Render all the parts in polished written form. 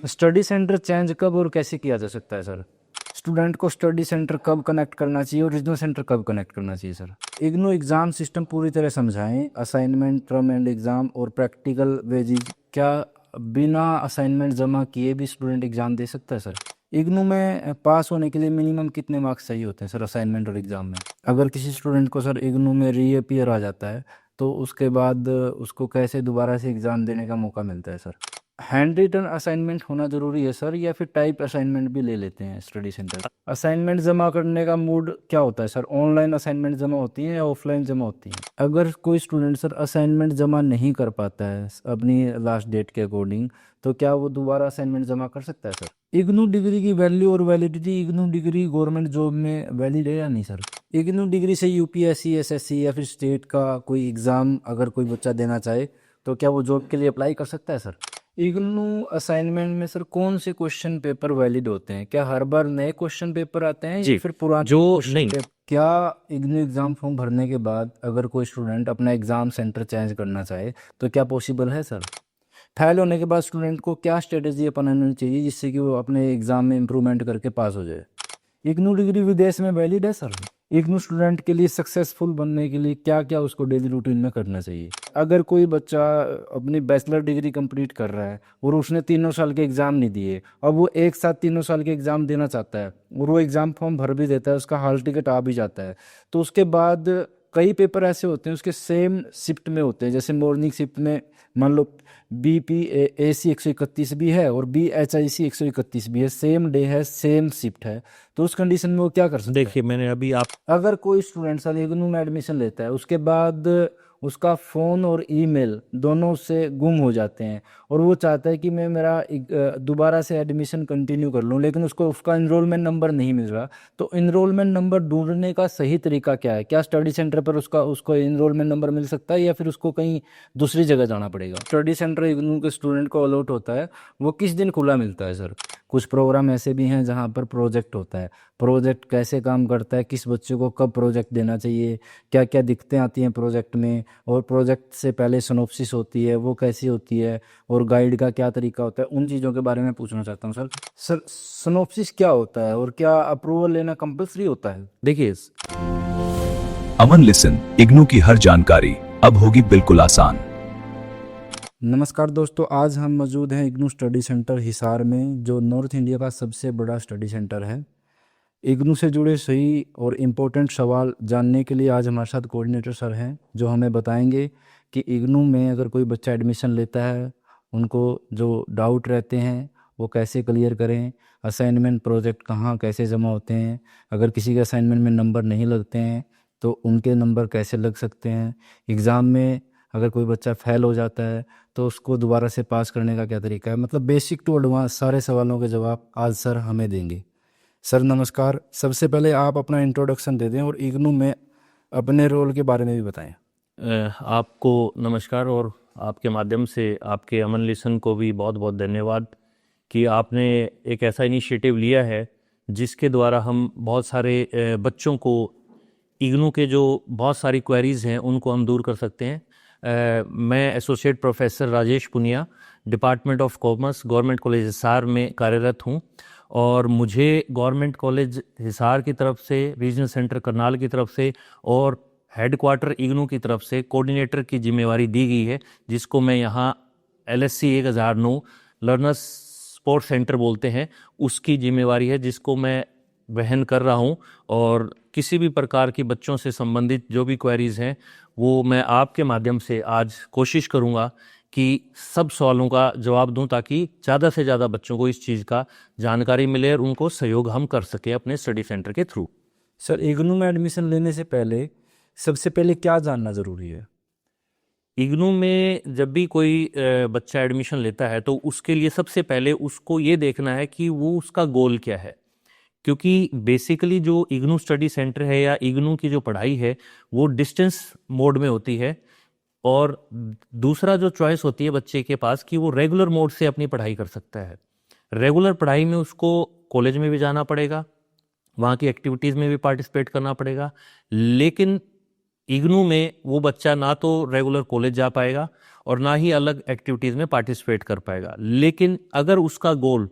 Study centre change कब और कैसे किया जा सकता है सर? स्टूडेंट को स्टडी सेंटर कब कनेक्ट करना चाहिए और रीजनल सेंटर कब कनेक्ट करना चाहिए सर? इग्नू एग्ज़ाम सिस्टम पूरी तरह समझाएं, असाइनमेंट, टर्म एंड एग्ज़ाम और प्रैक्टिकल वेजीज। क्या बिना असाइनमेंट जमा किए भी स्टूडेंट एग्ज़ाम दे सकता है सर? इग्नू में पास होने के लिए मिनिमम कितने मार्क्स चाहिए होते हैं सर असाइनमेंट और एग्ज़ाम में? अगर किसी स्टूडेंट को सर इग्नू में रीअपीयर आ जाता है तो उसके बाद उसको कैसे दोबारा से एग्ज़ाम देने का मौका मिलता है सर? हैंड रिटन असाइनमेंट होना ज़रूरी है सर, या फिर टाइप असाइनमेंट भी ले लेते हैं स्टडी सेंटर? असाइनमेंट जमा करने का मूड क्या होता है सर? ऑनलाइन असाइनमेंट जमा होती है या ऑफलाइन जमा होती है? अगर कोई स्टूडेंट सर असाइनमेंट जमा नहीं कर पाता है अपनी लास्ट डेट के अकॉर्डिंग, तो क्या वो दोबारा असाइनमेंट जमा कर सकता है सर? इग्नू डिग्री की वैल्यू और validity, IGNOU degree government job में वैलिड है या नहीं सर? इग्नू डिग्री से यूपीएससी, एसएससी या फिर स्टेट का कोई एग्ज़ाम अगर कोई बच्चा देना चाहे तो क्या वो जॉब के लिए अप्लाई कर सकता है सर? इग्नू असाइनमेंट में सर कौन से क्वेश्चन पेपर वैलिड होते हैं? क्या हर बार नए क्वेश्चन पेपर आते हैं जी, या फिर पुराने जो क्वेश्चन नहीं पेपर? क्या इग्नू एग्ज़ाम फॉर्म भरने के बाद अगर कोई स्टूडेंट अपना एग्ज़ाम सेंटर चेंज करना चाहे तो क्या पॉसिबल है सर? फेल होने के बाद स्टूडेंट को क्या स्ट्रेटेजी अपनानी चाहिए जिससे कि वो अपने एग्ज़ाम में इम्प्रूवमेंट करके पास हो जाए? इग्नू डिग्री विदेश में वैलिड है सर? इग्नू स्टूडेंट के लिए सक्सेसफुल बनने के लिए क्या क्या उसको डेली रूटीन में करना चाहिए? अगर कोई बच्चा अपनी बैचलर डिग्री कंप्लीट कर रहा है और उसने 3 साल के एग्ज़ाम नहीं दिए, अब वो एक साथ 3 साल के एग्ज़ाम देना चाहता है और वो एग्ज़ाम फॉर्म भर भी देता है, उसका हॉल टिकट आ भी जाता है, तो उसके बाद कई पेपर ऐसे होते हैं उसके सेम शिफ्ट में होते हैं। जैसे मॉर्निंग शिफ्ट में मान लो BPAC 131 भी है और BHIC 131 भी है, सेम डे है, सेम शिफ्ट है, तो उस कंडीशन में वो क्या कर सकता है? देखिए, मैंने अभी आप अगर कोई स्टूडेंट सर इग्नू में एडमिशन लेता है उसके बाद उसका फ़ोन और ईमेल दोनों से गुम हो जाते हैं और वो चाहता है कि मैं दोबारा से एडमिशन कंटिन्यू कर लूँ, लेकिन उसको उसका इनरोलमेंट नंबर नहीं मिल रहा, तो इनरोलमेंट नंबर ढूंढने का सही तरीका क्या है? क्या स्टडी सेंटर पर उसको इनरोलमेंट नंबर मिल सकता है या फिर उसको कहीं दूसरी जगह जाना पड़ेगा? स्टडी सेंटर इग्नू के स्टूडेंट को अलॉट होता है, वो किस दिन खुला मिलता है सर? कुछ प्रोग्राम ऐसे भी हैं जहाँ पर प्रोजेक्ट होता है, प्रोजेक्ट कैसे काम करता है, किस बच्चे को कब प्रोजेक्ट देना चाहिए, क्या क्या दिक्कतें आती हैं प्रोजेक्ट में, और प्रोजेक्ट से पहले सिनॉप्सिस होती है वो कैसी होती है, और गाइड का क्या तरीका होता है, उन चीज़ों के बारे में पूछना चाहता हूँ सर। सर सिनॉप्सिस क्या होता है और क्या अप्रूवल लेना कंपलसरी होता है? देखिए, अमन लिसन, इग्नू की हर जानकारी अब होगी बिल्कुल आसान। नमस्कार दोस्तों, आज हम मौजूद हैं इग्नू स्टडी सेंटर हिसार में, जो नॉर्थ इंडिया का सबसे बड़ा स्टडी सेंटर है। इग्नू से जुड़े सही और इम्पोर्टेंट सवाल जानने के लिए आज हमारे साथ कोऑर्डिनेटर सर हैं, जो हमें बताएंगे कि इग्नू में अगर कोई बच्चा एडमिशन लेता है उनको जो डाउट रहते हैं वो कैसे क्लियर करें, असाइनमेंट प्रोजेक्ट कहाँ कैसे जमा होते हैं, अगर किसी के असाइनमेंट में नंबर नहीं लगते हैं तो उनके नंबर कैसे लग सकते हैं, एग्ज़ाम में अगर कोई बच्चा फेल हो जाता है तो उसको दोबारा से पास करने का क्या तरीका है, मतलब बेसिक टू एडवांस सारे सवालों के जवाब आज सर हमें देंगे। सर नमस्कार, सबसे पहले आप अपना इंट्रोडक्शन दे दें और इग्नू में अपने रोल के बारे में भी बताएं। आपको नमस्कार, और आपके माध्यम से आपके अमन लिसन को भी बहुत बहुत धन्यवाद कि आपने एक ऐसा इनिशिएटिव लिया है जिसके द्वारा हम बहुत सारे बच्चों को इग्नू के जो बहुत सारी क्वेरीज़ हैं उनको हम दूर कर सकते हैं। मैं associate professor Rajesh Punia, department of commerce, government college Hisar में कार्यरत हूँ, और मुझे गवर्नमेंट कॉलेज हिसार की तरफ से, रीजनल सेंटर करनाल की तरफ से और हेड क्वार्टर इग्नू की तरफ से कोऑर्डिनेटर की जिम्मेवारी दी गई है, जिसको मैं यहाँ LSC 1009 लर्नर्स स्पोर्ट्स सेंटर बोलते हैं, उसकी जिम्मेवारी है जिसको मैं वहन कर रहा हूँ। और किसी भी प्रकार की बच्चों से संबंधित जो भी क्वेरीज़ हैं वो मैं आपके माध्यम से आज कोशिश करूँगा कि सब सवालों का जवाब दूं, ताकि ज़्यादा से ज़्यादा बच्चों को इस चीज़ का जानकारी मिले और उनको सहयोग हम कर सकें अपने स्टडी सेंटर के थ्रू। सर इग्नू में एडमिशन लेने से पहले सबसे पहले क्या जानना ज़रूरी है? इग्नू में जब भी कोई बच्चा एडमिशन लेता है तो उसके लिए सबसे पहले उसको ये देखना है कि वो उसका गोल क्या है, क्योंकि बेसिकली जो इग्नू स्टडी सेंटर है या इग्नू की जो पढ़ाई है वो डिस्टेंस मोड में होती है, और दूसरा जो चॉइस होती है बच्चे के पास कि वो रेगुलर मोड से अपनी पढ़ाई कर सकता है। रेगुलर पढ़ाई में उसको कॉलेज में भी जाना पड़ेगा, वहाँ की एक्टिविटीज़ में भी पार्टिसिपेट करना पड़ेगा, लेकिन इग्नू में वो बच्चा ना तो रेगुलर कॉलेज जा पाएगा और ना ही अलग एक्टिविटीज़ में पार्टिसिपेट कर पाएगा। लेकिन अगर उसका गोल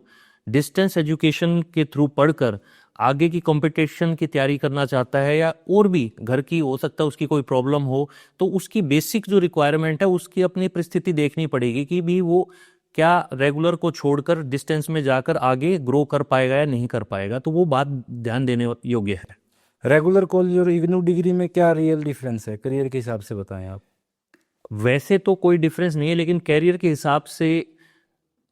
डिस्टेंस एजुकेशन के थ्रू पढ़कर आगे की कंपटीशन की तैयारी करना चाहता है, या और भी घर की हो सकता है उसकी कोई प्रॉब्लम हो, तो उसकी बेसिक जो रिक्वायरमेंट है उसकी अपनी परिस्थिति देखनी पड़ेगी कि भी वो क्या रेगुलर को छोड़कर डिस्टेंस में जाकर आगे ग्रो कर पाएगा या नहीं कर पाएगा। तो वो बात ध्यान देने योग्य है। रेगुलर कॉलेज और इग्नू डिग्री में क्या रियल डिफरेंस है, करियर के हिसाब से बताएं आप। वैसे तो कोई डिफरेंस नहीं है, लेकिन कैरियर के हिसाब से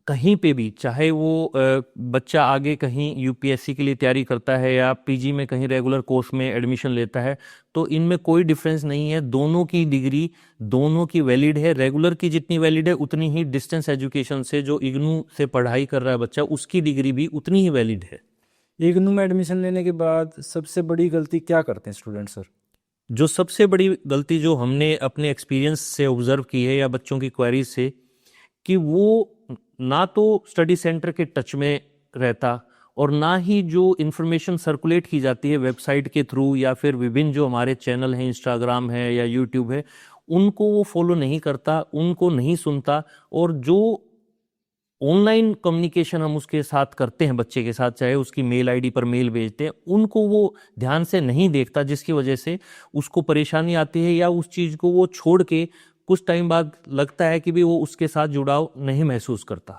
कहीं पे भी, चाहे वो बच्चा आगे कहीं यूपीएससी के लिए तैयारी करता है या पीजी में कहीं रेगुलर कोर्स में एडमिशन लेता है, तो इनमें कोई डिफरेंस नहीं है। दोनों की डिग्री दोनों की वैलिड है। रेगुलर की जितनी वैलिड है उतनी ही डिस्टेंस एजुकेशन से जो इग्नू से पढ़ाई कर रहा है बच्चा, उसकी डिग्री भी उतनी ही वैलिड है। इग्नू में एडमिशन लेने के बाद सबसे बड़ी गलती क्या करते हैं स्टूडेंट सर? जो सबसे बड़ी गलती जो हमने अपने एक्सपीरियंस से ऑब्जर्व की है या बच्चों की क्वेरीज से, कि वो ना तो स्टडी सेंटर के टच में रहता और ना ही जो इन्फॉर्मेशन सर्कुलेट की जाती है वेबसाइट के थ्रू या फिर विभिन्न जो हमारे चैनल हैं, इंस्टाग्राम है या यूट्यूब है, उनको वो फॉलो नहीं करता, उनको नहीं सुनता। और जो ऑनलाइन कम्युनिकेशन हम उसके साथ करते हैं बच्चे के साथ, चाहे उसकी मेल आईडी पर मेल भेजते हैं, उनको वो ध्यान से नहीं देखता, जिसकी वजह से उसको परेशानी आती है या उस चीज़ को वो छोड़ के कुछ टाइम बाद लगता है कि भी वो उसके साथ जुड़ाव नहीं महसूस करता।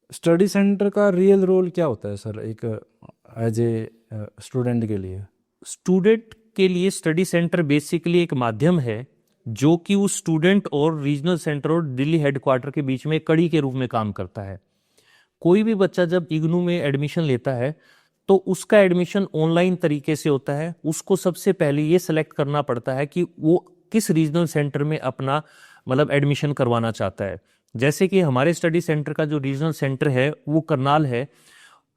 स्टडी सेंटर का रियल रोल क्या होता है सर एक एज ए स्टूडेंट के लिए? स्टूडेंट के लिए स्टडी सेंटर बेसिकली एक माध्यम है जो कि उस स्टूडेंट और रीजनल सेंटर और दिल्ली हेडक्वार्टर के बीच में एक कड़ी के रूप में काम करता है। कोई भी बच्चा जब इग्नू में एडमिशन लेता है तो उसका एडमिशन ऑनलाइन तरीके से होता है। उसको सबसे पहले ये सेलेक्ट करना पड़ता है कि वो किस रीजनल सेंटर में अपना मतलब एडमिशन करवाना चाहता है। जैसे कि हमारे स्टडी सेंटर का जो रीजनल सेंटर है वो करनाल है।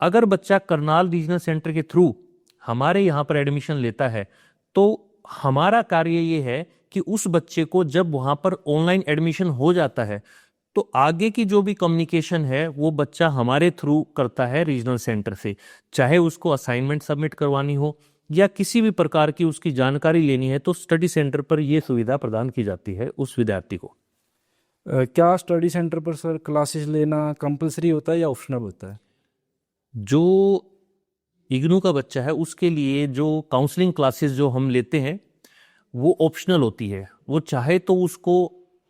अगर बच्चा करनाल रीजनल सेंटर के थ्रू हमारे यहाँ पर एडमिशन लेता है तो हमारा कार्य ये है कि उस बच्चे को जब वहाँ पर ऑनलाइन एडमिशन हो जाता है तो आगे की जो भी कम्युनिकेशन है वो बच्चा हमारे थ्रू करता है रीजनल सेंटर से, चाहे उसको असाइनमेंट सबमिट करवानी हो या किसी भी प्रकार की उसकी जानकारी लेनी है, तो स्टडी सेंटर पर यह सुविधा प्रदान की जाती है उस विद्यार्थी को। क्या स्टडी सेंटर पर सर क्लासेस लेना कंपलसरी होता है या ऑप्शनल होता है? जो इग्नू का बच्चा है उसके लिए जो काउंसलिंग क्लासेस जो हम लेते हैं वो ऑप्शनल होती है। वो चाहे तो उसको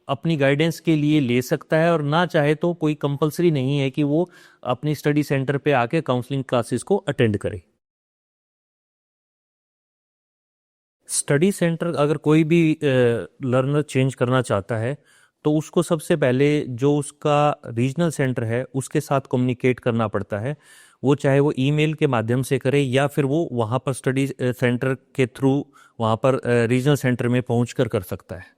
अपनी गाइडेंस के लिए ले सकता है और ना चाहे तो कोई कंपलसरी नहीं है कि वो अपनी स्टडी सेंटर पे आके काउंसलिंग क्लासेस को अटेंड करे। स्टडी सेंटर अगर कोई भी लर्नर चेंज करना चाहता है तो उसको सबसे पहले जो उसका रीजनल सेंटर है उसके साथ कम्युनिकेट करना पड़ता है। वो चाहे वो ईमेल के माध्यम से करे या फिर वो वहाँ पर स्टडी सेंटर के थ्रू वहाँ पर रीजनल सेंटर में पहुँच कर सकता है।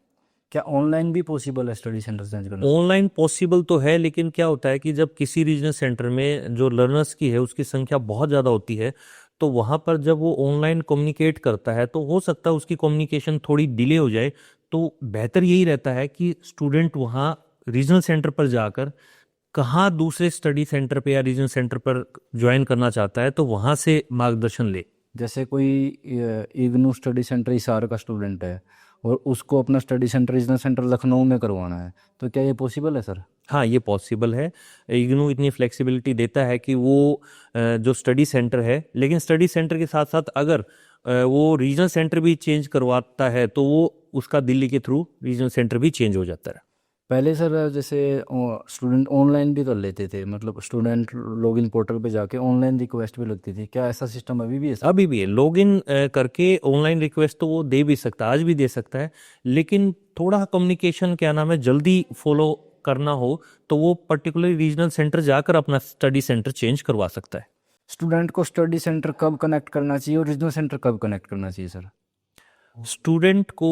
क्या ऑनलाइन भी पॉसिबल है स्टडी सेंटर चेंज करना? ऑनलाइन पॉसिबल तो है, लेकिन क्या होता है कि जब किसी रीजनल सेंटर में जो लर्नर्स की है उसकी संख्या बहुत ज़्यादा होती है तो वहाँ पर जब वो ऑनलाइन कम्युनिकेट करता है तो हो सकता है उसकी कम्युनिकेशन थोड़ी डिले हो जाए। तो बेहतर यही रहता है कि स्टूडेंट वहाँ रीजनल सेंटर पर जाकर कहाँ दूसरे स्टडी सेंटर पे या रीजनल सेंटर पर ज्वाइन करना चाहता है तो वहाँ से मार्गदर्शन ले। जैसे कोई इग्नू स्टडी सेंटर हिसार का स्टूडेंट है और उसको अपना study centre regional centre Lucknow में करवाना है, तो क्या ये पॉसिबल है सर? हाँ, ये पॉसिबल है। इग्नू इतनी फ्लेक्सिबिलिटी देता है कि वो जो स्टडी सेंटर है, लेकिन स्टडी सेंटर के साथ साथ अगर वो रीजनल सेंटर भी चेंज करवाता है तो वो उसका दिल्ली के थ्रू रीजनल सेंटर भी चेंज हो जाता है। पहले सर जैसे स्टूडेंट ऑनलाइन भी कर लेते थे, मतलब स्टूडेंट लॉगिन पोर्टल पे जाके ऑनलाइन रिक्वेस्ट भी लगती थी, क्या ऐसा सिस्टम अभी भी है सर? अभी भी है। लॉगिन करके ऑनलाइन रिक्वेस्ट तो वो दे भी सकता है, आज भी दे सकता है, लेकिन थोड़ा कम्युनिकेशन क्या नाम है जल्दी फॉलो करना हो तो वो पर्टिकुलर रीजनल सेंटर जाकर अपना स्टडी सेंटर चेंज करवा सकता है। स्टूडेंट को स्टडी सेंटर कब कनेक्ट करना चाहिए और रीजनल सेंटर कब कनेक्ट करना चाहिए सर? स्टूडेंट को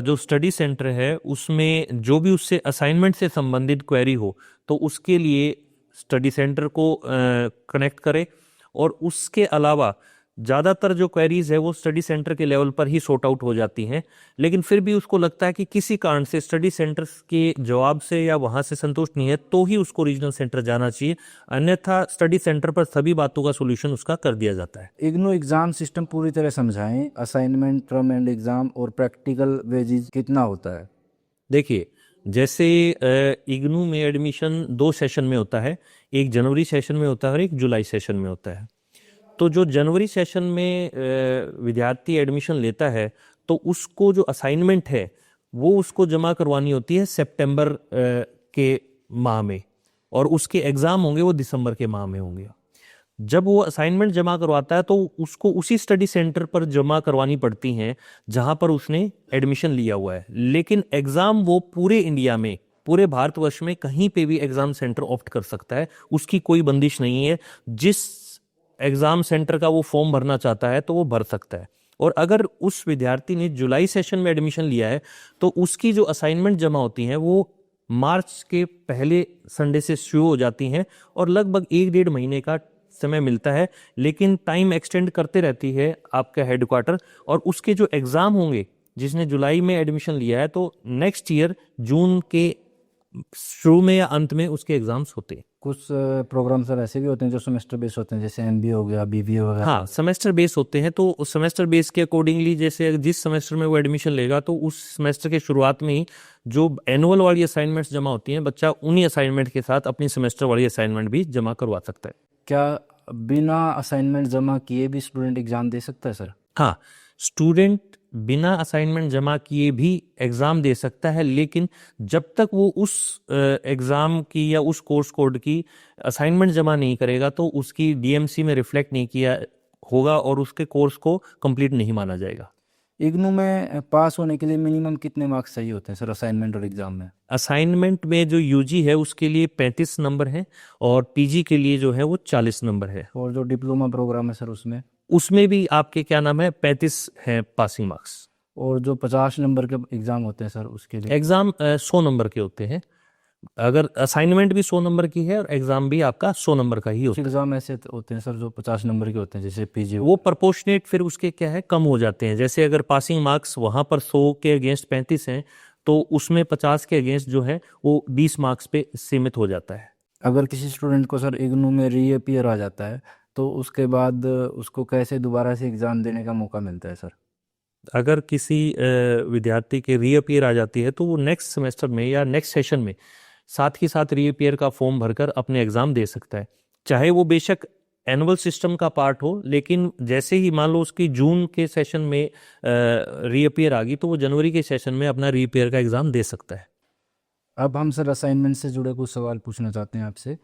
जो स्टडी सेंटर है उसमें जो भी उससे असाइनमेंट से संबंधित क्वेरी हो तो उसके लिए स्टडी सेंटर को कनेक्ट करे, और उसके अलावा ज़्यादातर जो क्वेरीज है वो स्टडी सेंटर के लेवल पर ही सॉर्ट आउट हो जाती हैं। लेकिन फिर भी उसको लगता है कि किसी कारण से स्टडी सेंटर के जवाब से या वहाँ से संतुष्ट नहीं है तो ही उसको रीजनल सेंटर जाना चाहिए, अन्यथा स्टडी सेंटर पर सभी बातों का सोल्यूशन उसका कर दिया जाता है। इग्नू एग्जाम सिस्टम पूरी तरह समझाएं, असाइनमेंट, टर्म एंड एग्जाम और प्रैक्टिकल वेजेज कितना होता है? देखिए, जैसे इग्नू में एडमिशन 2 सेशन में होता है, एक जनवरी सेशन में होता है और एक जुलाई सेशन में होता है। तो जो जनवरी सेशन में विद्यार्थी एडमिशन लेता है तो उसको जो असाइनमेंट है वो उसको जमा करवानी होती है सितंबर के माह में, और उसके एग्ज़ाम होंगे वो दिसंबर के माह में होंगे। जब वो असाइनमेंट जमा करवाता है तो उसको उसी स्टडी सेंटर पर जमा करवानी पड़ती हैं जहां पर उसने एडमिशन लिया हुआ है, लेकिन एग्ज़ाम वो पूरे इंडिया में, पूरे भारतवर्ष में कहीं पे भी एग्ज़ाम सेंटर ऑप्ट कर सकता है, उसकी कोई बंदिश नहीं है। जिस एग्ज़ाम सेंटर का वो फॉर्म भरना चाहता है तो वो भर सकता है। और अगर उस विद्यार्थी ने जुलाई सेशन में एडमिशन लिया है तो उसकी जो असाइनमेंट जमा होती हैं वो मार्च के पहले संडे से शुरू हो जाती हैं और लगभग 1-1.5 महीने का समय मिलता है, लेकिन टाइम एक्सटेंड करते रहती है आपका हेडक्वार्टर। और उसके जो एग्ज़ाम होंगे, जिसने जुलाई में एडमिशन लिया है तो नेक्स्ट ईयर जून के शुरू में या अंत में उसके एग्ज़ाम्स होते हैं। कुछ प्रोग्राम सर ऐसे भी होते हैं जो सेमेस्टर बेस होते हैं, जैसे एमबीए हो गया, बीबीए वगैरह। हाँ, सेमेस्टर बेस होते हैं, तो उस सेमेस्टर बेस के अकॉर्डिंगली जैसे जिस सेमेस्टर में वो एडमिशन लेगा तो उस सेमेस्टर के शुरुआत में ही जो एनुअल वाली असाइनमेंट्स जमा होती हैं, बच्चा उन्हीं असाइनमेंट के साथ अपनी सेमेस्टर वाली असाइनमेंट भी जमा करवा सकता है। क्या बिना असाइनमेंट जमा किए भी स्टूडेंट एग्जाम दे सकता है सर? हाँ, स्टूडेंट बिना असाइनमेंट जमा किए भी एग्ज़ाम दे सकता है, लेकिन जब तक वो उस एग्ज़ाम की या उस कोर्स कोड की असाइनमेंट जमा नहीं करेगा तो उसकी डीएमसी में रिफ्लेक्ट नहीं किया होगा और उसके कोर्स को कंप्लीट नहीं माना जाएगा। इग्नू में पास होने के लिए मिनिमम कितने मार्क्स चाहिए होते हैं सर असाइनमेंट और एग्जाम में? असाइनमेंट में जो यूजी है उसके लिए 35 नंबर हैं और पीजी के लिए जो है वो 40 नंबर है। और जो डिप्लोमा प्रोग्राम है सर उसमें भी आपके क्या नाम है 35 हैं पासिंग मार्क्स। और जो 50 नंबर के एग्जाम होते हैं सर उसके लिए? एग्ज़ाम 100 नंबर के होते हैं। अगर असाइनमेंट भी 100 नंबर की है और एग्ज़ाम भी आपका 100 नंबर का ही होता है। एग्जाम ऐसे होते हैं सर जो 50 नंबर के होते हैं, जैसे पीजी। वो प्रोपोर्शनेट फिर उसके क्या है कम हो जाते हैं। जैसे अगर पासिंग मार्क्स वहाँ पर 100 के अगेंस्ट 35 हैं तो उसमें 50 के अगेंस्ट जो है वो 20 मार्क्स पे सीमित हो जाता है। अगर किसी स्टूडेंट को सर इग्नू में रीअपीयर आ जाता है तो उसके बाद उसको कैसे दोबारा से एग्ज़ाम देने का मौका मिलता है सर? अगर किसी विद्यार्थी के रीअपीयर आ जाती है तो वो नेक्स्ट सेमेस्टर में या नेक्स्ट सेशन में साथ ही साथ रीअपीयर का फॉर्म भरकर अपने एग्ज़ाम दे सकता है, चाहे वो बेशक एनुअल सिस्टम का पार्ट हो। लेकिन जैसे ही मान लो उसकी जून के सेशन में रीअपीयर आ गई तो वो जनवरी के सेशन में अपना रीअपीयर का एग्ज़ाम दे सकता है। अब हम सर असाइनमेंट से जुड़े कुछ सवाल पूछना चाहते हैं आपसे।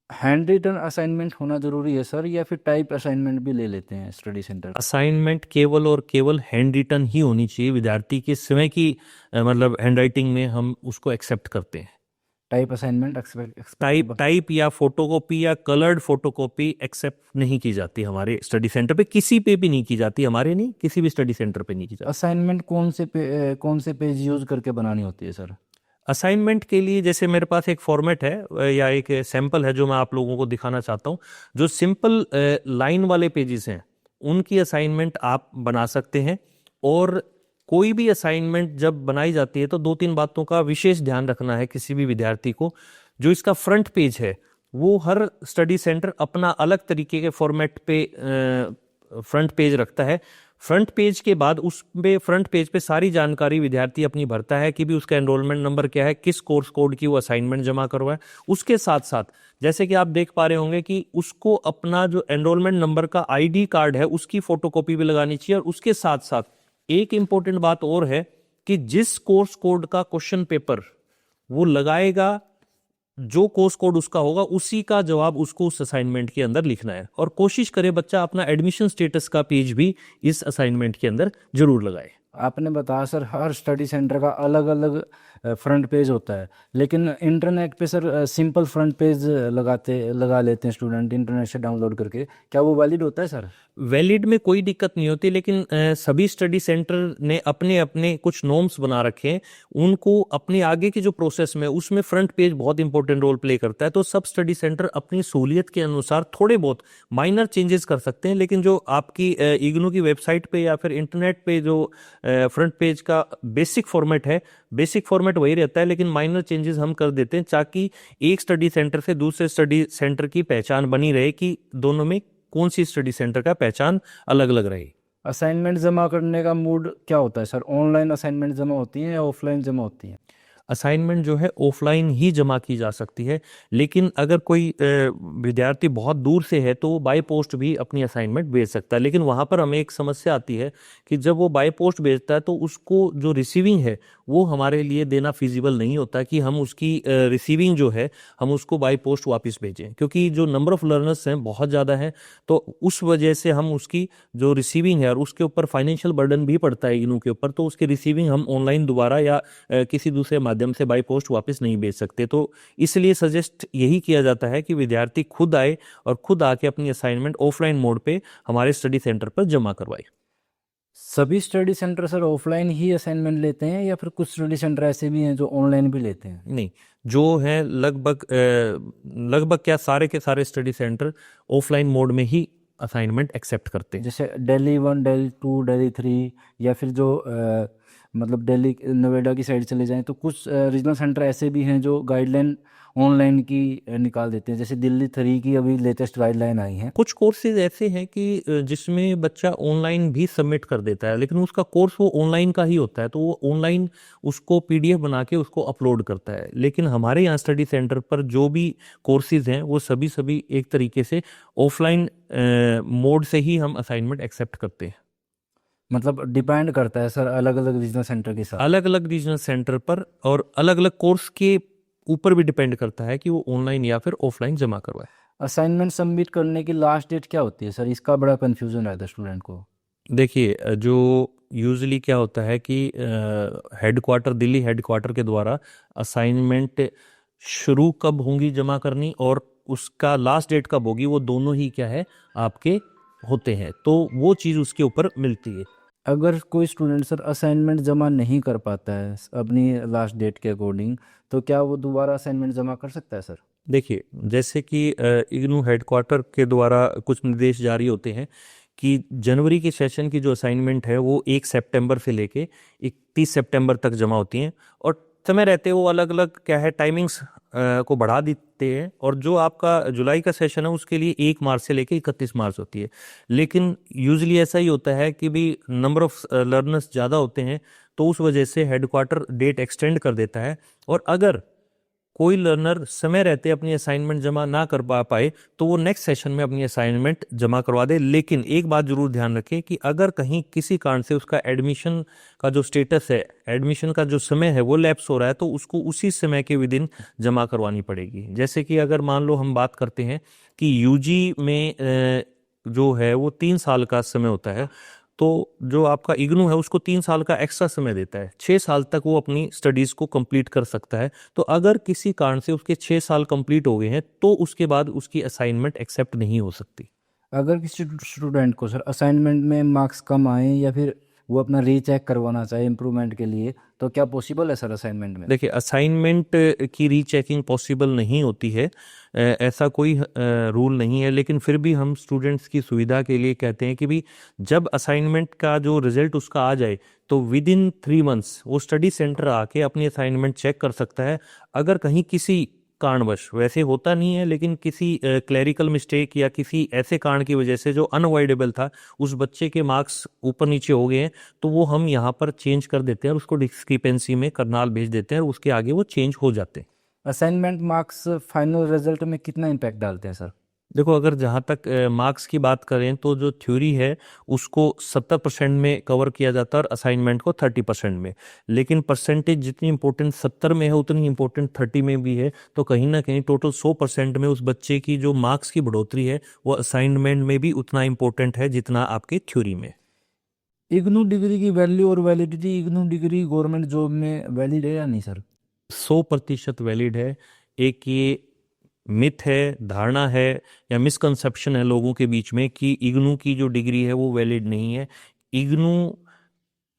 हैंड रिटन असाइनमेंट होना ज़रूरी है सर, या फिर टाइप असाइनमेंट भी ले लेते हैं स्टडी सेंटर? असाइनमेंट केवल और केवल हैंड रिटन ही होनी चाहिए। विद्यार्थी के समय की मतलब हैंड राइटिंग में हम उसको एक्सेप्ट करते हैं। टाइप असाइनमेंट टाइप या फोटोकॉपी या कलर्ड फोटोकॉपी एक्सेप्ट नहीं की जाती हमारे स्टडी सेंटर पे, किसी पे भी नहीं की जाती, हमारे नहीं किसी भी स्टडी सेंटर पे नहीं की जाती। असाइनमेंट कौन से पेज यूज़ करके बनानी होती है सर? असाइनमेंट के लिए जैसे मेरे पास एक फॉर्मेट है या एक सैंपल है जो मैं आप लोगों को दिखाना चाहता हूँ। जो सिंपल लाइन वाले पेजेस हैं उनकी असाइनमेंट आप बना सकते हैं। और कोई भी असाइनमेंट जब बनाई जाती है तो 2-3 बातों का विशेष ध्यान रखना है किसी भी विद्यार्थी को। जो इसका फ्रंट पेज है वो हर स्टडी सेंटर अपना अलग तरीके के फॉर्मेट पे फ्रंट पेज रखता है। फ्रंट पेज के बाद उस पे फ्रंट पेज पे सारी जानकारी विद्यार्थी अपनी भरता है कि भी उसका एनरोलमेंट नंबर क्या है, किस कोर्स कोड की वो असाइनमेंट जमा करवाए। उसके साथ साथ जैसे कि आप देख पा रहे होंगे कि उसको अपना जो एनरोलमेंट नंबर का आईडी कार्ड है उसकी फोटोकॉपी भी लगानी चाहिए। और उसके साथ साथ एक इंपॉर्टेंट बात और है कि जिस कोर्स कोड का क्वेश्चन पेपर वो लगाएगा, जो कोर्स कोड उसका होगा उसी का जवाब उसको उस असाइनमेंट के अंदर लिखना है। और कोशिश करे बच्चा अपना एडमिशन स्टेटस का पेज भी इस असाइनमेंट के अंदर जरूर लगाए। आपने बताया सर हर स्टडी सेंटर का अलग अलग फ्रंट पेज होता है, लेकिन इंटरनेट पे सर सिंपल फ्रंट पेज लगा लेते हैं स्टूडेंट इंटरनेट से डाउनलोड करके, क्या वो वैलिड होता है सर? वैलिड में कोई दिक्कत नहीं होती, लेकिन सभी स्टडी सेंटर ने अपने अपने कुछ नॉर्म्स बना रखे हैं। उनको अपने आगे की जो प्रोसेस में उसमें फ्रंट पेज बहुत इंपॉर्टेंट रोल प्ले करता है। तो सब स्टडी सेंटर अपनी सहूलियत के अनुसार थोड़े बहुत माइनर चेंजेस कर सकते हैं, लेकिन जो आपकी इग्नू की वेबसाइट पे या फिर इंटरनेट पे जो फ्रंट पेज का बेसिक फॉर्मेट है, बेसिक फॉर्मेट वही रहता है, लेकिन माइनर चेंजेस हम कर देते हैं ताकि एक स्टडी सेंटर से दूसरे स्टडी सेंटर की पहचान बनी रहे कि दोनों में कौन सी स्टडी सेंटर का पहचान अलग अलग रहे। असाइनमेंट जमा करने का मूड क्या होता है सर? ऑनलाइन असाइनमेंट जमा होती हैं या ऑफलाइन जमा होती हैं? असाइनमेंट जो है ऑफलाइन ही जमा की जा सकती है। लेकिन अगर कोई विद्यार्थी बहुत दूर से है तो वो बाय पोस्ट भी अपनी असाइनमेंट भेज सकता है। लेकिन वहाँ पर हमें एक समस्या आती है कि जब वो बाय पोस्ट भेजता है तो उसको जो रिसीविंग है वो हमारे लिए देना फिजिबल नहीं होता कि हम उसकी रिसीविंग जो है हम उसको बाय पोस्ट वापस भेजें, क्योंकि जो नंबर ऑफ लर्नर्स हैं बहुत ज़्यादा है। तो उस वजह से हम उसकी जो रिसीविंग है और उसके ऊपर फाइनेंशियल बर्डन भी पड़ता है इग्नू के ऊपर, तो उसकी रिसीविंग हम ऑनलाइन दोबारा या किसी दूसरे माध्यम से बाय पोस्ट वापस नहीं भेज सकते। तो इसलिए सजेस्ट यही किया जाता है कि विद्यार्थी खुद आए और खुद आके अपनी असाइनमेंट ऑफलाइन मोड पे हमारे स्टडी सेंटर पर जमा करवाए। सभी स्टडी सेंटर सर ऑफलाइन ही असाइनमेंट लेते हैं या फिर कुछ स्टडी सेंटर ऐसे भी हैं जो ऑनलाइन भी लेते हैं? नहीं, जो है लगभग क्या सारे के सारे स्टडी सेंटर ऑफलाइन मोड में ही असाइनमेंट एक्सेप्ट करते हैं। जैसे दिल्ली 1, दिल्ली 2, दिल्ली 3 या फिर जो मतलब दिल्ली नोएडा की साइड चले जाएं तो कुछ रीजनल सेंटर ऐसे भी हैं जो गाइडलाइन ऑनलाइन की निकाल देते हैं। जैसे दिल्ली 3 की अभी लेटेस्ट गाइडलाइन आई है। कुछ कोर्सेज ऐसे हैं कि जिसमें बच्चा ऑनलाइन भी सबमिट कर देता है, लेकिन उसका कोर्स वो ऑनलाइन का ही होता है, तो वो ऑनलाइन उसको पीडीएफ बना के उसको अपलोड करता है। लेकिन हमारे यहाँ स्टडी सेंटर पर जो भी कोर्सेज हैं वो सभी एक तरीके से ऑफलाइन मोड से ही हम असाइनमेंट एक्सेप्ट करते हैं। मतलब डिपेंड करता है सर अलग अलग रीजनल सेंटर के साथ। अलग अलग रीजनल सेंटर पर और अलग अलग कोर्स के ऊपर भी डिपेंड करता है कि वो ऑनलाइन या फिर ऑफलाइन जमा करवाए। असाइनमेंट सबमिट करने की लास्ट डेट क्या होती है सर? इसका बड़ा कंफ्यूजन रहता है स्टूडेंट को। देखिए, जो यूजुअली क्या होता है कि हेडक्वार्टर दिल्ली हेडक्वार्टर के द्वारा असाइनमेंट शुरू कब होंगी जमा करनी और उसका लास्ट डेट कब होगी, वो दोनों ही क्या है आपके होते हैं, तो वो चीज़ उसके ऊपर मिलती है। अगर कोई स्टूडेंट सर असाइनमेंट जमा नहीं कर पाता है अपनी लास्ट डेट के अकॉर्डिंग, तो क्या वो दोबारा असाइनमेंट जमा कर सकता है सर? देखिए, जैसे कि इग्नू हेडक्वार्टर के द्वारा कुछ निर्देश जारी होते हैं कि जनवरी के सेशन की जो असाइनमेंट है वो 1 सितंबर से लेके 31 सितंबर तक जमा होती हैं, और समय रहते वो अलग अलग क्या है टाइमिंग्स को बढ़ा देते हैं, और जो आपका जुलाई का सेशन है उसके लिए 1 मार्च से लेके 31 मार्च होती है। लेकिन यूजुअली ऐसा ही होता है कि भी नंबर ऑफ लर्नर्स ज़्यादा होते हैं, तो उस वजह से हेडक्वार्टर डेट एक्सटेंड कर देता है, और अगर कोई लर्नर समय रहते अपनी असाइनमेंट जमा ना कर पाए तो वो नेक्स्ट सेशन में अपनी असाइनमेंट जमा करवा दे। लेकिन एक बात जरूर ध्यान रखें कि अगर कहीं किसी कारण से उसका एडमिशन का जो स्टेटस है, एडमिशन का जो समय है वो लैप्स हो रहा है, तो उसको उसी समय के विदिन जमा करवानी पड़ेगी। जैसे कि अगर मान लो हम बात करते हैं कि यूजी में जो है वो 3 साल का समय होता है, तो जो आपका इग्नू है उसको 3 साल का एक्स्ट्रा समय देता है, 6 साल तक वो अपनी स्टडीज को कंप्लीट कर सकता है। तो अगर किसी कारण से उसके 6 साल कंप्लीट हो गए हैं तो उसके बाद उसकी असाइनमेंट एक्सेप्ट नहीं हो सकती। अगर किसी स्टूडेंट को सर असाइनमेंट में मार्क्स कम आए या फिर वो अपना रीचेक करवाना चाहे इम्प्रूवमेंट के लिए, तो क्या पॉसिबल है सर असाइनमेंट में? देखिए, असाइनमेंट की रीचेकिंग पॉसिबल नहीं होती है, ऐसा कोई रूल नहीं है, लेकिन फिर भी हम स्टूडेंट्स की सुविधा के लिए कहते हैं कि भी जब असाइनमेंट का जो रिजल्ट उसका आ जाए तो विद इन 3 मंथ्स वो स्टडी सेंटर आके अपनी असाइनमेंट चेक कर सकता है। अगर कहीं किसी कारणवश, वैसे होता नहीं है, लेकिन किसी क्लैरिकल मिस्टेक या किसी ऐसे कारण की वजह से जो अनअवॉइडेबल था, उस बच्चे के मार्क्स ऊपर नीचे हो गए हैं, तो वो हम यहाँ पर चेंज कर देते हैं और उसको डिस्क्रिपेंसी में करनाल भेज देते हैं और उसके आगे वो चेंज हो जाते हैं। असाइनमेंट मार्क्स फाइनल रिजल्ट में कितना इम्पैक्ट डालते हैं सर? देखो, अगर जहाँ तक मार्क्स की बात करें तो जो थ्योरी है उसको 70% में कवर किया जाता है और असाइनमेंट को 30% में। लेकिन परसेंटेज जितनी इंपॉर्टेंट 70 में है उतनी इंपॉर्टेंट 30 में भी है, तो कहीं ना कहीं टोटल 100% में उस बच्चे की जो मार्क्स की बढ़ोतरी है वो असाइनमेंट में भी उतना इंपॉर्टेंट है जितना आपके थ्योरी में। इग्नू डिग्री की वैल्यू और validity, IGNOU degree government job में वैलिड है या नहीं सर? 100% वैलिड है। एक ये मिथ है, धारणा है या मिसकंसेप्शन है लोगों के बीच में कि इग्नू की जो डिग्री है वो वैलिड नहीं है। इग्नू